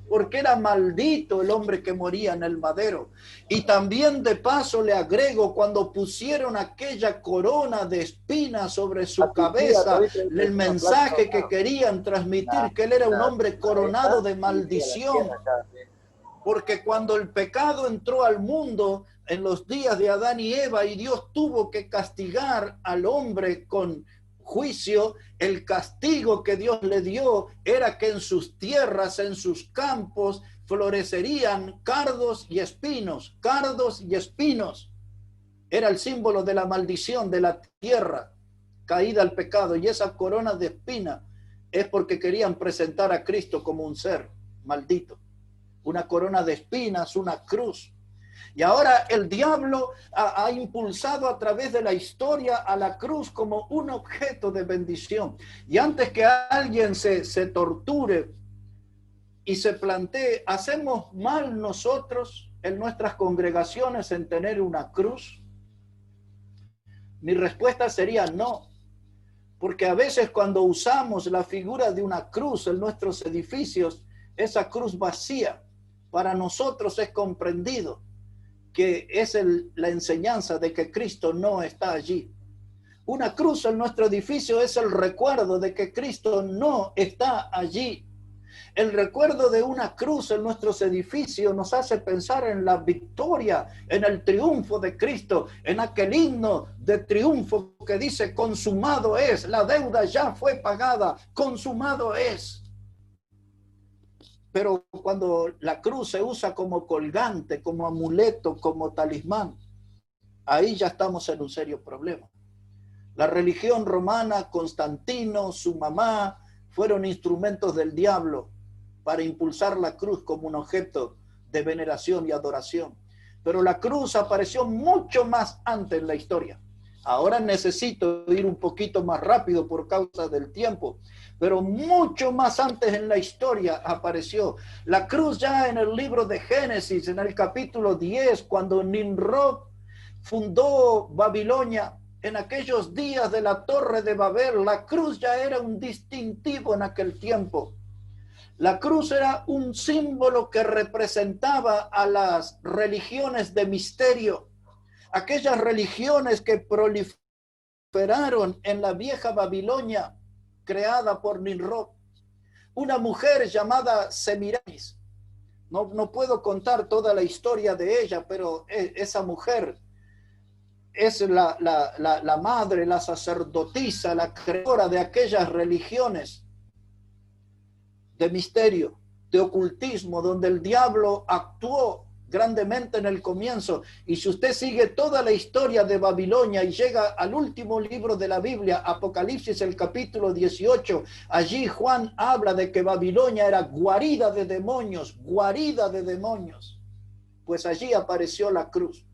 porque era maldito el hombre que moría en el madero. Y también de paso le agrego, cuando pusieron aquella corona de espinas sobre su cabeza, el mensaje que querían transmitir, que él era un hombre coronado de maldición. Porque cuando el pecado entró al mundo en los días de Adán y Eva y Dios tuvo que castigar al hombre con juicio, el castigo que Dios le dio era que en sus tierras, en sus campos, florecerían cardos y espinos, cardos y espinos. Era el símbolo de la maldición de la tierra caída al pecado, y esa corona de espina es porque querían presentar a Cristo como un ser maldito, una corona de espinas, una cruz. Y ahora el diablo ha impulsado a través de la historia a la cruz como un objeto de bendición. Y antes que alguien se torture y se plantee, ¿hacemos mal nosotros en nuestras congregaciones en tener una cruz? Mi respuesta sería no. Porque a veces cuando usamos la figura de una cruz en nuestros edificios, esa cruz vacía para nosotros es comprendido que es la enseñanza de que Cristo no está allí. Una cruz en nuestro edificio es el recuerdo de que Cristo no está allí. El recuerdo de una cruz en nuestros edificios nos hace pensar en la victoria, en el triunfo de Cristo, en aquel himno de triunfo que dice, consumado es, la deuda ya fue pagada, consumado es. Pero cuando la cruz se usa como colgante, como amuleto, como talismán, ahí ya estamos en un serio problema. La religión romana, Constantino, su mamá, fueron instrumentos del diablo para impulsar la cruz como un objeto de veneración y adoración. Pero la cruz apareció mucho más antes en la historia. Ahora necesito ir un poquito más rápido por causa del tiempo, pero mucho más antes en la historia apareció. La cruz ya en el libro de Génesis, en el capítulo 10, cuando Nimrod fundó Babilonia, en aquellos días de la Torre de Babel, la cruz ya era un distintivo en aquel tiempo. La cruz era un símbolo que representaba a las religiones de misterio. aquellas religiones que proliferaron en la vieja Babilonia, creada por Nimrod. Una mujer llamada Semiramis. No puedo contar toda la historia de ella, pero esa mujer es la madre, la sacerdotisa, la creadora de aquellas religiones de misterio, de ocultismo, donde el diablo actuó grandemente en el comienzo. Y si usted sigue toda la historia de Babilonia y llega al último libro de la Biblia, Apocalipsis, el capítulo 18, allí Juan habla de que Babilonia era guarida de demonios, pues allí apareció la cruz.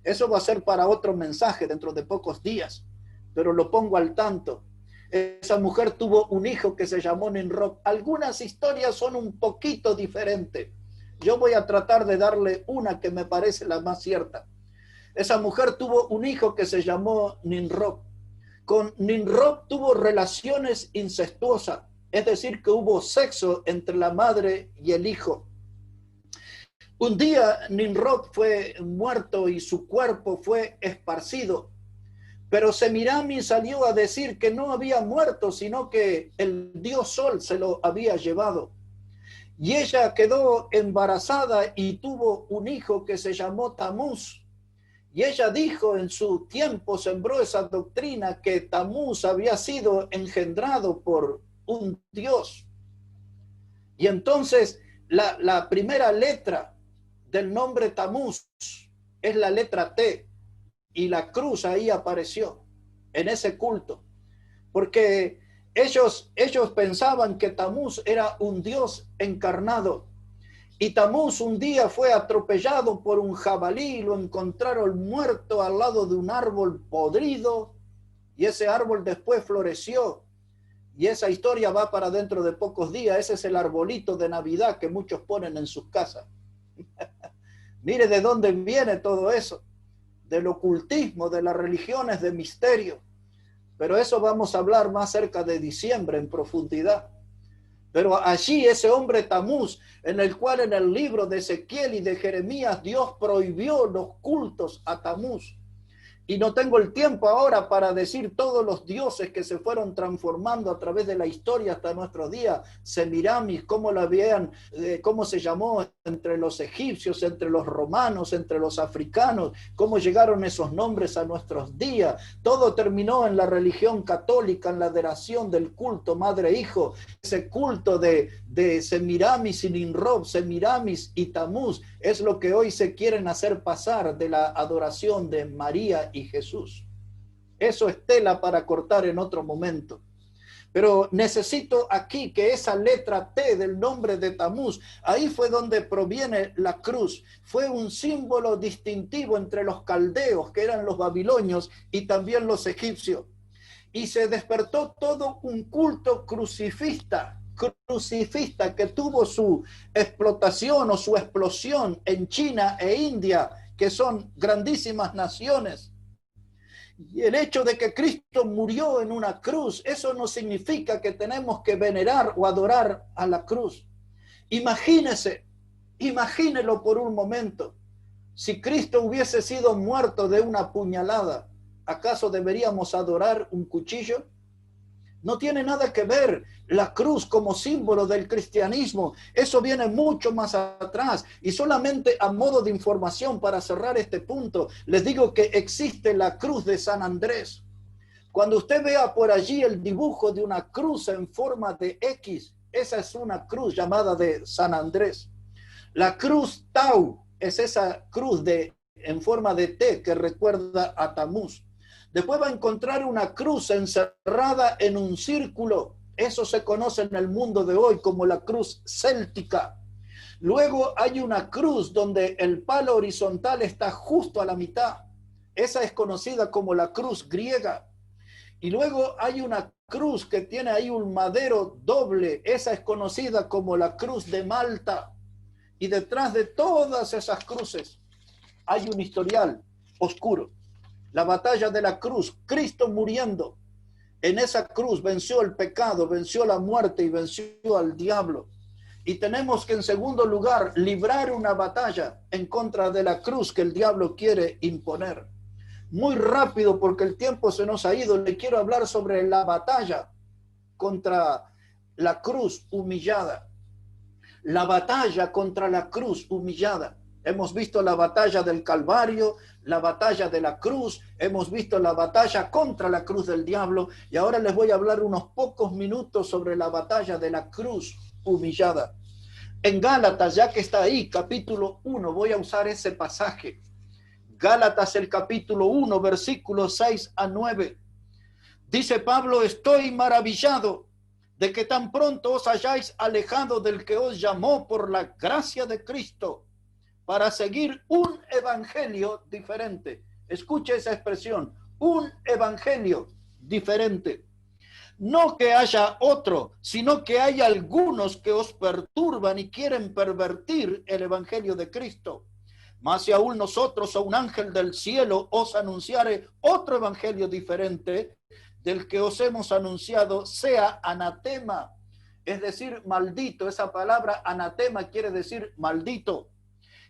Eso va a ser para otro mensaje dentro de pocos días, pero lo pongo al tanto. Esa mujer tuvo un hijo que se llamó Nimrod. Algunas historias son un poquito diferentes. Yo voy a tratar de darle una que me parece la más cierta. Esa mujer tuvo un hijo que se llamó Nimrod. Con Nimrod tuvo relaciones incestuosas, es decir, que hubo sexo entre la madre y el hijo. Un día Nimrod fue muerto y su cuerpo fue esparcido, pero Semiramis salió a decir que no había muerto, sino que el dios Sol se lo había llevado. Y ella quedó embarazada y tuvo un hijo que se llamó Tamuz. Y ella dijo en su tiempo, sembró esa doctrina que Tamuz había sido engendrado por un dios. Y entonces la primera letra del nombre Tamuz es la letra T. Y la cruz ahí apareció en ese culto. Porque ellos pensaban que Tamuz era un dios encarnado. Y Tamuz un día fue atropellado por un jabalí, lo encontraron muerto al lado de un árbol podrido, y ese árbol después floreció. Y esa historia va para dentro de pocos días. Ese es el arbolito de Navidad que muchos ponen en sus casas. Mire de dónde viene todo eso, del ocultismo, de las religiones de misterio. Pero eso vamos a hablar más cerca de diciembre en profundidad. Pero allí ese hombre Tamuz, en el cual en el libro de Ezequiel y de Jeremías Dios prohibió los cultos a Tamuz. Y no tengo el tiempo ahora para decir todos los dioses que se fueron transformando a través de la historia hasta nuestros días. Semiramis, cómo la veían, cómo se llamó entre los egipcios, entre los romanos, entre los africanos, cómo llegaron esos nombres a nuestros días. Todo terminó en la religión católica, en la adoración del culto madre-hijo. Ese culto de Semiramis y Nimrod, Semiramis y Tamuz, es lo que hoy se quieren hacer pasar de la adoración de María y Jesús. Eso es tela para cortar en otro momento. Pero necesito aquí que esa letra T del nombre de Tamuz, ahí fue donde proviene la cruz. Fue un símbolo distintivo entre los caldeos, que eran los babilonios, y también los egipcios. Y se despertó todo un culto crucifista que tuvo su explotación o su explosión en China e India, que son grandísimas naciones. Y el hecho de que Cristo murió en una cruz, eso no significa que tenemos que venerar o adorar a la cruz. Imagínelo por un momento. Si Cristo hubiese sido muerto de una puñalada, ¿acaso deberíamos adorar un cuchillo? No tiene nada que ver la cruz como símbolo del cristianismo. Eso viene mucho más atrás. Y solamente a modo de información para cerrar este punto, les digo que existe la cruz de San Andrés. Cuando usted vea por allí el dibujo de una cruz en forma de X, esa es una cruz llamada de San Andrés. La cruz Tau es esa cruz en forma de T que recuerda a Tamuz. Después va a encontrar una cruz encerrada en un círculo. Eso se conoce en el mundo de hoy como la cruz céltica. Luego hay una cruz donde el palo horizontal está justo a la mitad. Esa es conocida como la cruz griega. Y luego hay una cruz que tiene ahí un madero doble. Esa es conocida como la cruz de Malta. Y detrás de todas esas cruces hay un historial oscuro. La batalla de la cruz, Cristo muriendo en esa cruz, venció el pecado, venció la muerte y venció al diablo. Y tenemos que, en segundo lugar, librar una batalla en contra de la cruz que el diablo quiere imponer. Muy rápido porque el tiempo se nos ha ido. Le quiero hablar sobre la batalla contra la cruz humillada. La batalla contra la cruz humillada. Hemos visto la batalla del Calvario, la batalla de la cruz, hemos visto la batalla contra la cruz del diablo, y ahora les voy a hablar unos pocos minutos sobre la batalla de la cruz humillada. En Gálatas, ya que está ahí, capítulo 1, voy a usar ese pasaje. Gálatas, el capítulo 1, versículos 6 a 9. Dice Pablo: estoy maravillado de que tan pronto os hayáis alejado del que os llamó por la gracia de Cristo para seguir un evangelio diferente. Escuche esa expresión, un evangelio diferente. No que haya otro, sino que hay algunos que os perturban y quieren pervertir el evangelio de Cristo. Mas si aún nosotros o un ángel del cielo os anunciare otro evangelio diferente del que os hemos anunciado, sea anatema, es decir, maldito. Esa palabra anatema quiere decir maldito.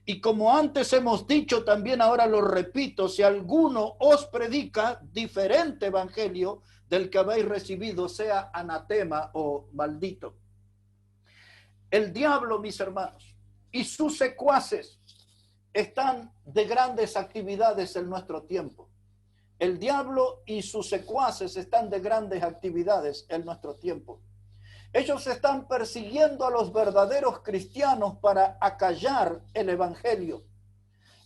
Y como antes hemos dicho, también ahora lo repito: si alguno os predica diferente evangelio del que habéis recibido, sea anatema o maldito. El diablo, mis hermanos, y sus secuaces están de grandes actividades en nuestro tiempo. El diablo y sus secuaces están de grandes actividades en nuestro tiempo. Ellos están persiguiendo a los verdaderos cristianos para acallar el evangelio.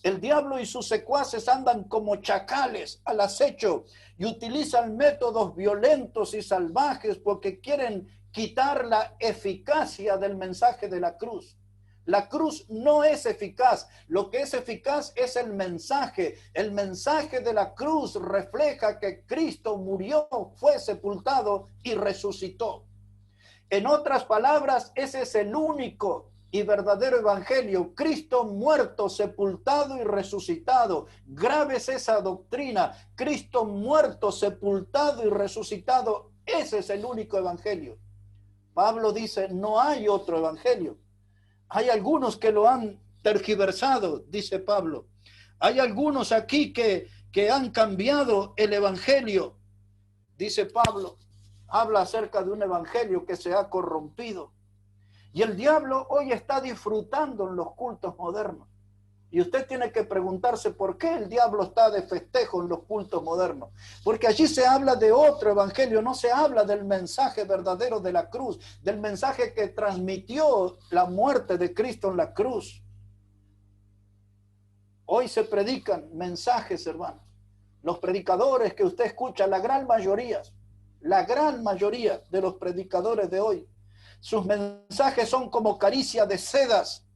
El diablo y sus secuaces andan como chacales al acecho y utilizan métodos violentos y salvajes porque quieren quitar la eficacia del mensaje de la cruz. La cruz no es eficaz. Lo que es eficaz es el mensaje. El mensaje de la cruz refleja que Cristo murió, fue sepultado y resucitó. En otras palabras, ese es el único y verdadero evangelio: Cristo muerto, sepultado y resucitado. Grave es esa doctrina: Cristo muerto, sepultado y resucitado. Ese es el único evangelio. Pablo dice: no hay otro evangelio. Hay algunos que lo han tergiversado, dice Pablo. Hay algunos aquí que han cambiado el evangelio, dice Pablo. Habla acerca de un evangelio que se ha corrompido. Y el diablo hoy está disfrutando en los cultos modernos. Y usted tiene que preguntarse por qué el diablo está de festejo en los cultos modernos. Porque allí se habla de otro evangelio, no se habla del mensaje verdadero de la cruz, del mensaje que transmitió la muerte de Cristo en la cruz. Hoy se predican mensajes, hermanos. Los predicadores que usted escucha, la gran mayoría de los predicadores de hoy, sus mensajes son como caricia de sedas.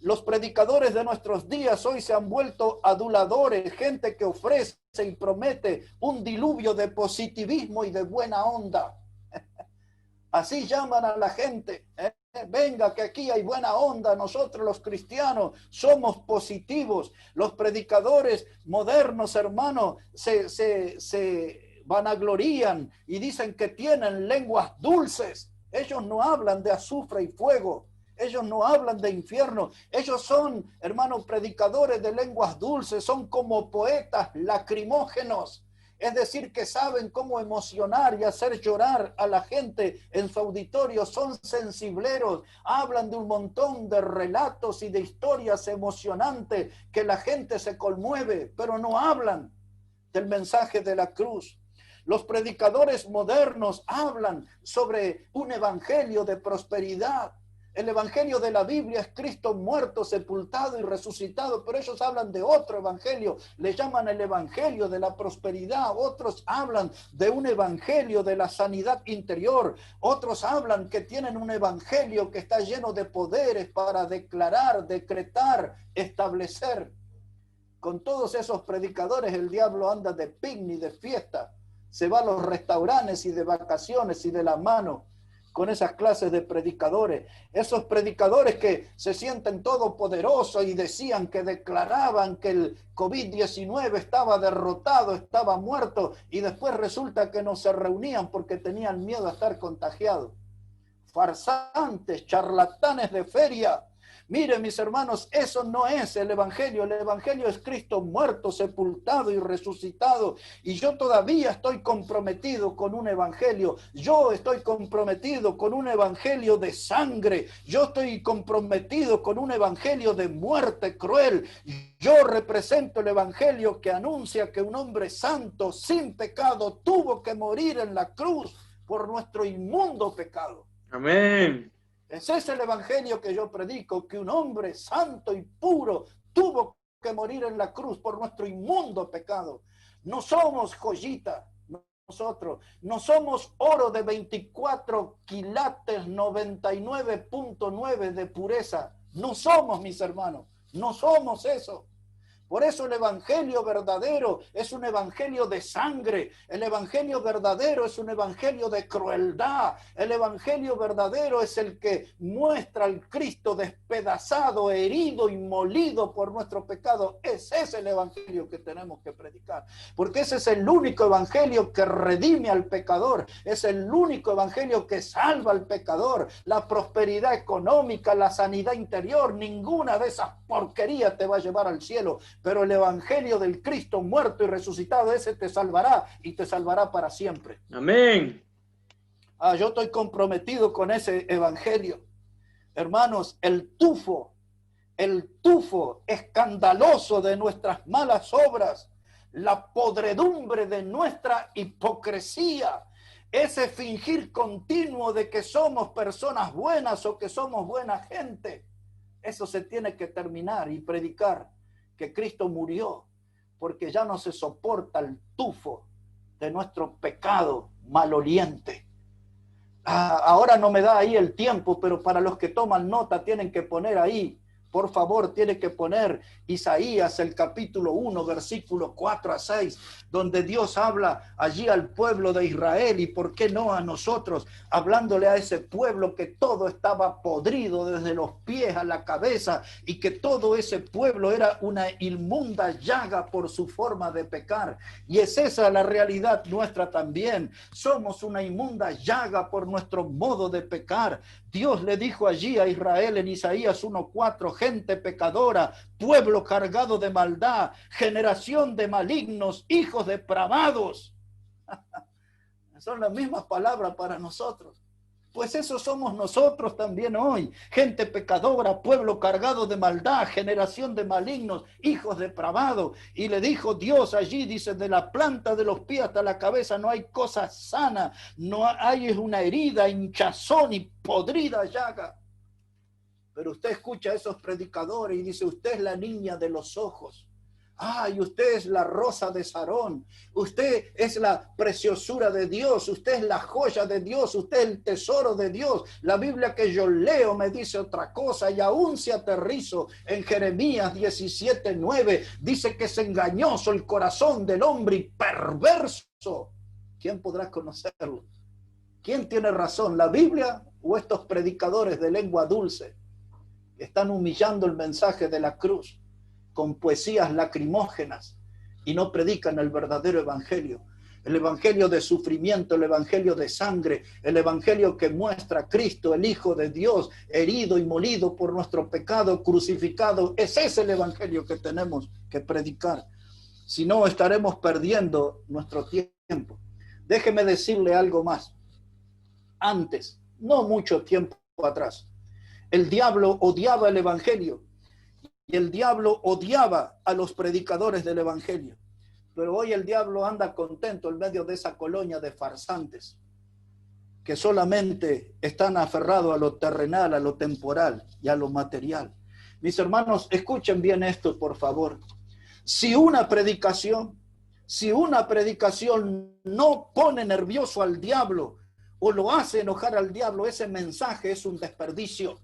Los predicadores de nuestros días hoy se han vuelto aduladores, gente que ofrece y promete un diluvio de positivismo y de buena onda. Así llaman a la gente, ¿eh? Venga, que aquí hay buena onda, nosotros los cristianos somos positivos. Los predicadores modernos, hermanos, se vanaglorían y dicen que tienen lenguas dulces. Ellos no hablan de azufre y fuego. Ellos no hablan de infierno. Ellos son, hermanos, predicadores de lenguas dulces. Son como poetas lacrimógenos. Es decir, que saben cómo emocionar y hacer llorar a la gente en su auditorio. Son sensibleros. Hablan de un montón de relatos y de historias emocionantes que la gente se conmueve, pero no hablan del mensaje de la cruz. Los predicadores modernos hablan sobre un evangelio de prosperidad. El evangelio de la Biblia es Cristo muerto, sepultado y resucitado, pero ellos hablan de otro evangelio, le llaman el evangelio de la prosperidad. Otros hablan de un evangelio de la sanidad interior. Otros hablan que tienen un evangelio que está lleno de poderes para declarar, decretar, establecer. Con todos esos predicadores el diablo anda de picnic, de fiesta. Se va a los restaurantes y de vacaciones y de la mano con esas clases de predicadores. Esos predicadores que se sienten todopoderosos y decían, que declaraban que el COVID-19 estaba derrotado, estaba muerto, y después resulta que no se reunían porque tenían miedo a estar contagiados. Farsantes, charlatanes de feria, Miren, mis hermanos, eso no es el evangelio. El evangelio es Cristo muerto, sepultado y resucitado. Y yo todavía estoy comprometido con un evangelio. Yo estoy comprometido con un evangelio de sangre. Yo estoy comprometido con un evangelio de muerte cruel. Yo represento el evangelio que anuncia que un hombre santo, sin pecado, tuvo que morir en la cruz por nuestro inmundo pecado. Amén. Ese es el evangelio que yo predico, que un hombre santo y puro tuvo que morir en la cruz por nuestro inmundo pecado. No somos joyita, nosotros, no somos oro de 24 quilates 99.9 de pureza. No somos, mis hermanos, no somos eso. Por eso el evangelio verdadero es un evangelio de sangre. El evangelio verdadero es un evangelio de crueldad. El evangelio verdadero es el que muestra al Cristo despedazado, herido y molido por nuestro pecado. Ese es el evangelio que tenemos que predicar. Porque ese es el único evangelio que redime al pecador. Es el único evangelio que salva al pecador. La prosperidad económica, la sanidad interior, ninguna de esas porquerías te va a llevar al cielo. Pero el evangelio del Cristo muerto y resucitado, ese te salvará y te salvará para siempre. Amén. Yo estoy comprometido con ese evangelio. Hermanos, el tufo escandaloso de nuestras malas obras, la podredumbre de nuestra hipocresía, ese fingir continuo de que somos personas buenas o que somos buena gente, eso se tiene que terminar y predicar que Cristo murió, porque ya no se soporta el tufo de nuestro pecado maloliente. Ahora no me da ahí el tiempo, pero para los que toman nota tienen que poner ahí, por favor, tiene que poner Isaías, el capítulo 1, versículo 4 a 6, donde Dios habla allí al pueblo de Israel y por qué no a nosotros, hablándole a ese pueblo que todo estaba podrido desde los pies a la cabeza y que todo ese pueblo era una inmunda llaga por su forma de pecar. Y es esa la realidad nuestra también. Somos una inmunda llaga por nuestro modo de pecar. Dios le dijo allí a Israel en Isaías 1:4, gente pecadora, pueblo cargado de maldad, generación de malignos, hijos depravados. Son las mismas palabras para nosotros. Pues eso somos nosotros también hoy. Gente pecadora, pueblo cargado de maldad, generación de malignos, hijos depravados. Y le dijo Dios allí, dice, de la planta de los pies hasta la cabeza no hay cosa sana, no hay una herida, hinchazón y podrida llaga. Pero usted escucha a esos predicadores y dice, usted es la niña de los ojos. Y usted es la rosa de Sarón, usted es la preciosura de Dios, usted es la joya de Dios, usted es el tesoro de Dios. La Biblia que yo leo me dice otra cosa y aún se aterrizo en Jeremías 17:9, dice que es engañoso el corazón del hombre y perverso. ¿Quién podrá conocerlo? ¿Quién tiene razón, la Biblia o estos predicadores de lengua dulce que están humillando el mensaje de la cruz con poesías lacrimógenas y no predican el verdadero evangelio? El evangelio de sufrimiento, el evangelio de sangre, el evangelio que muestra a Cristo, el Hijo de Dios, herido y molido por nuestro pecado, crucificado. Ese es el evangelio que tenemos que predicar. Si no, estaremos perdiendo nuestro tiempo. Déjeme decirle algo más. Antes, no mucho tiempo atrás, el diablo odiaba el evangelio. Y el diablo odiaba a los predicadores del evangelio. Pero hoy el diablo anda contento en medio de esa colonia de farsantes que solamente están aferrados a lo terrenal, a lo temporal y a lo material. Mis hermanos, escuchen bien esto, por favor. Si una predicación no pone nervioso al diablo o lo hace enojar al diablo, ese mensaje es un desperdicio.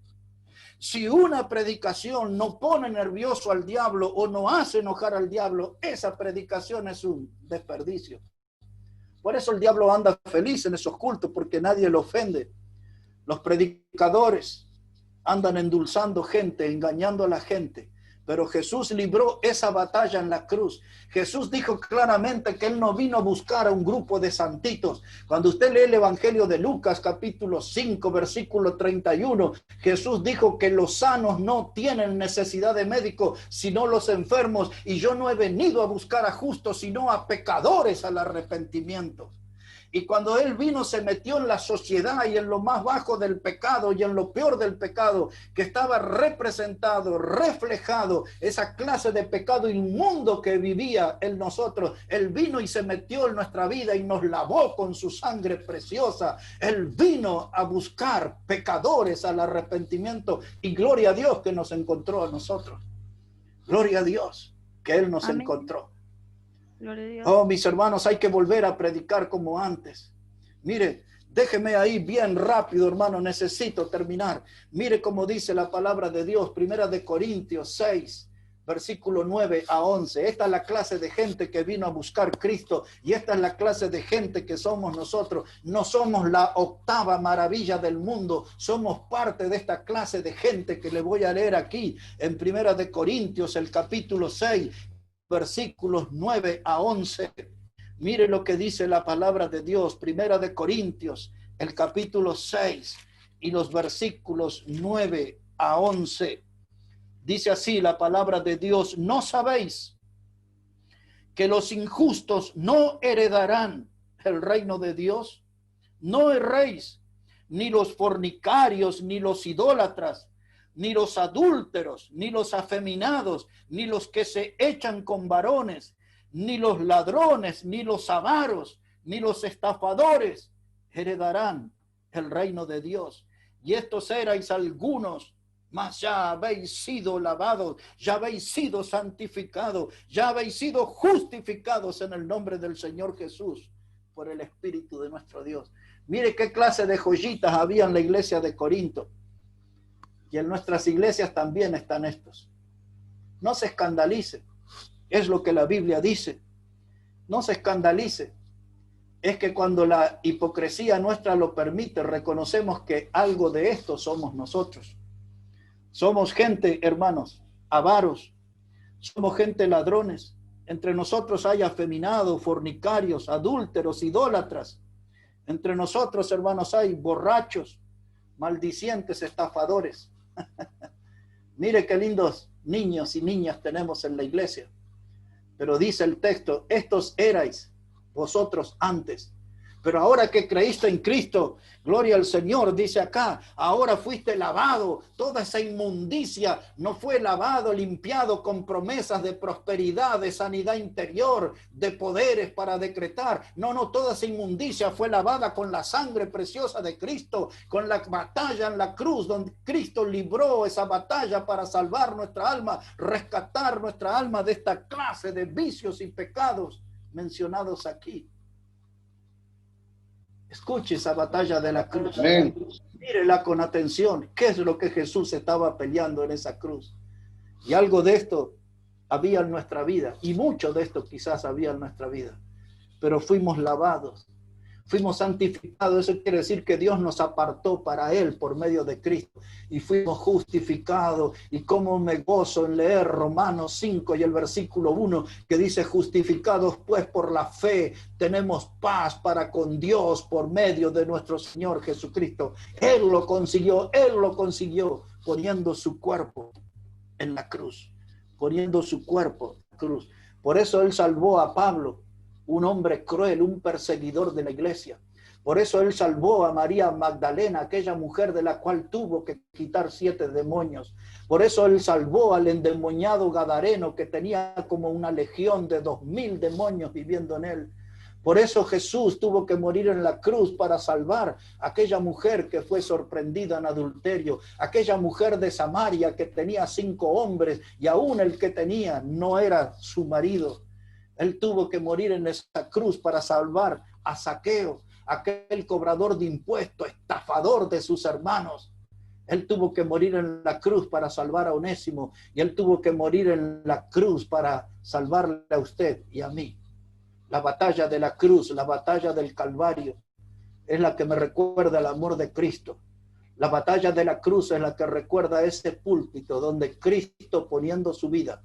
Si una predicación no pone nervioso al diablo o no hace enojar al diablo, esa predicación es un desperdicio. Por eso el diablo anda feliz en esos cultos, porque nadie lo ofende. Los predicadores andan endulzando gente, engañando a la gente, Pero Jesús libró esa batalla en la cruz. Jesús dijo claramente que Él no vino a buscar a un grupo de santitos. Cuando usted lee el Evangelio de Lucas, capítulo 5, versículo 31, Jesús dijo que los sanos no tienen necesidad de médico, sino los enfermos. Y yo no he venido a buscar a justos, sino a pecadores al arrepentimiento. Y cuando Él vino, se metió en la sociedad y en lo más bajo del pecado y en lo peor del pecado, que estaba representado, reflejado, esa clase de pecado inmundo que vivía en nosotros. Él vino y se metió en nuestra vida y nos lavó con su sangre preciosa. Él vino a buscar pecadores al arrepentimiento, y gloria a Dios que nos encontró a nosotros. Gloria a Dios que Él nos Amén. encontró. Gloria a Dios. Oh, mis hermanos, hay que volver a predicar como antes. Mire, déjeme ahí bien rápido, hermano, necesito terminar. Mire cómo dice la palabra de Dios, Primera de Corintios 6, versículo 9 a 11. Esta es la clase de gente que vino a buscar Cristo, y esta es la clase de gente que somos nosotros. No somos la octava maravilla del mundo, somos parte de esta clase de gente que le voy a leer aquí en Primera de Corintios, el capítulo 6, versículos 9 a 11. Mire lo que dice la palabra de Dios, Primera de Corintios, el capítulo 6 y los versículos 9 a 11. Dice así la palabra de Dios: ¿no sabéis que los injustos no heredarán el reino de Dios? No erréis, ni los fornicarios, ni los idólatras, ni los adúlteros, ni los afeminados, ni los que se echan con varones, ni los ladrones, ni los avaros, ni los estafadores heredarán el reino de Dios. Y estos erais algunos, mas ya habéis sido lavados, ya habéis sido santificados, ya habéis sido justificados en el nombre del Señor Jesús por el Espíritu de nuestro Dios. Mire qué clase de joyitas había en la iglesia de Corinto. Y en nuestras iglesias también están estos. No se escandalice, es lo que la Biblia dice. No se escandalice. Es que cuando la hipocresía nuestra lo permite, reconocemos que algo de esto somos nosotros. Somos gente, hermanos, avaros. Somos gente ladrones. Entre nosotros hay afeminados, fornicarios, adúlteros, idólatras. Entre nosotros, hermanos, hay borrachos, maldicientes, estafadores. Mire qué lindos niños y niñas tenemos en la iglesia. Pero dice el texto: estos erais vosotros antes, pero ahora que creíste en Cristo, gloria al Señor, dice acá, ahora fuiste lavado. Toda esa inmundicia no fue lavado, limpiado con promesas de prosperidad, de sanidad interior, de poderes para decretar. No, toda esa inmundicia fue lavada con la sangre preciosa de Cristo, con la batalla en la cruz, donde Cristo libró esa batalla para salvar nuestra alma, rescatar nuestra alma de esta clase de vicios y pecados mencionados aquí. Escuche esa batalla de la cruz. Amén. Mírela con atención. ¿Qué es lo que Jesús estaba peleando en esa cruz? Y algo de esto había en nuestra vida. Y mucho de esto quizás había en nuestra vida. Pero fuimos lavados. Fuimos santificados. Eso quiere decir que Dios nos apartó para Él por medio de Cristo. Y fuimos justificados. Y cómo me gozo en leer Romanos 5 y el versículo 1, que dice: justificados pues por la fe, tenemos paz para con Dios por medio de nuestro Señor Jesucristo. Él lo consiguió poniendo su cuerpo en la cruz. Poniendo su cuerpo en la cruz. Por eso Él salvó a Pablo, un hombre cruel, un perseguidor de la iglesia. Por eso Él salvó a María Magdalena, aquella mujer de la cual tuvo que quitar 7 demonios. Por eso Él salvó al endemoniado gadareno, que tenía como una legión de 2000 demonios viviendo en él. Por eso Jesús tuvo que morir en la cruz para salvar a aquella mujer que fue sorprendida en adulterio, aquella mujer de Samaria que tenía 5 hombres y aún el que tenía no era su marido. Él tuvo que morir en esa cruz para salvar a Zaqueo, aquel cobrador de impuestos, estafador de sus hermanos. Él tuvo que morir en la cruz para salvar a Onésimo, y Él tuvo que morir en la cruz para salvarle a usted y a mí. La batalla de la cruz, la batalla del Calvario, es la que me recuerda el amor de Cristo. La batalla de la cruz es la que recuerda ese púlpito donde Cristo, poniendo su vida,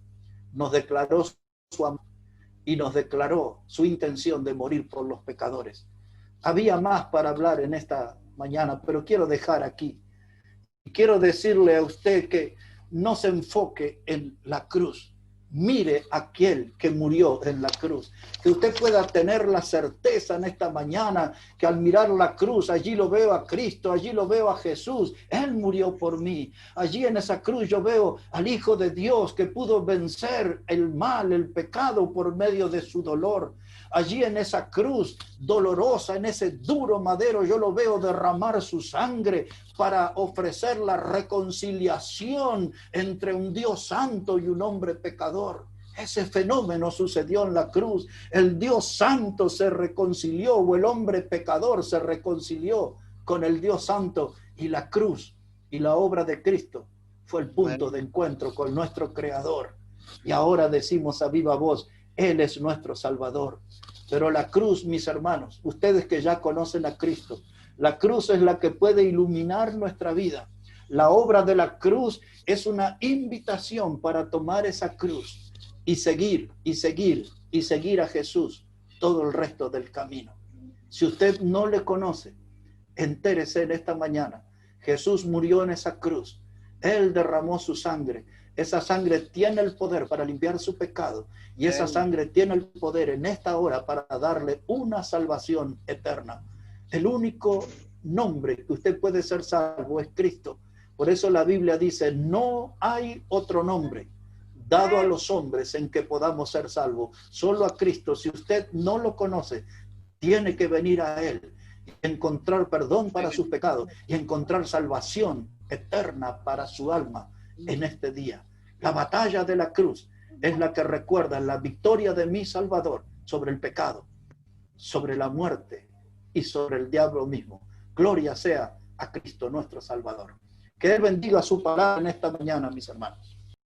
nos declaró su amor y nos declaró su intención de morir por los pecadores. Había más para hablar en esta mañana, pero quiero dejar aquí. Quiero decirle a usted que no se enfoque en la cruz. Mire a aquel que murió en la cruz. Que usted pueda tener la certeza en esta mañana que al mirar la cruz, allí lo veo a Cristo, allí lo veo a Jesús. Él murió por mí. Allí en esa cruz yo veo al Hijo de Dios que pudo vencer el mal, el pecado por medio de su dolor. Allí en esa cruz dolorosa, en ese duro madero, yo lo veo derramar su sangre para ofrecer la reconciliación entre un Dios santo y un hombre pecador. Ese fenómeno sucedió en la cruz. El Dios santo se reconcilió, o el hombre pecador se reconcilió con el Dios santo, y la cruz y la obra de Cristo fue el punto de encuentro con nuestro Creador. Y ahora decimos a viva voz: Él es nuestro Salvador. Pero la cruz, mis hermanos, ustedes que ya conocen a Cristo, la cruz es la que puede iluminar nuestra vida. La obra de la cruz es una invitación para tomar esa cruz y seguir, y seguir, y seguir a Jesús todo el resto del camino. Si usted no le conoce, entérese en esta mañana. Jesús murió en esa cruz. Él derramó su sangre. Esa sangre tiene el poder para limpiar su pecado, y esa sangre tiene el poder en esta hora para darle una salvación eterna. El único nombre que usted puede ser salvo es Cristo. Por eso la Biblia dice: no hay otro nombre dado a los hombres en que podamos ser salvos, solo a Cristo. Si usted no lo conoce, tiene que venir a Él, encontrar perdón para sus pecados y encontrar salvación eterna para su alma en este día. La batalla de la cruz es la que recuerda la victoria de mi Salvador sobre el pecado, sobre la muerte y sobre el diablo mismo. Gloria sea a Cristo nuestro Salvador. Que Él bendiga su palabra en esta mañana, mis hermanos.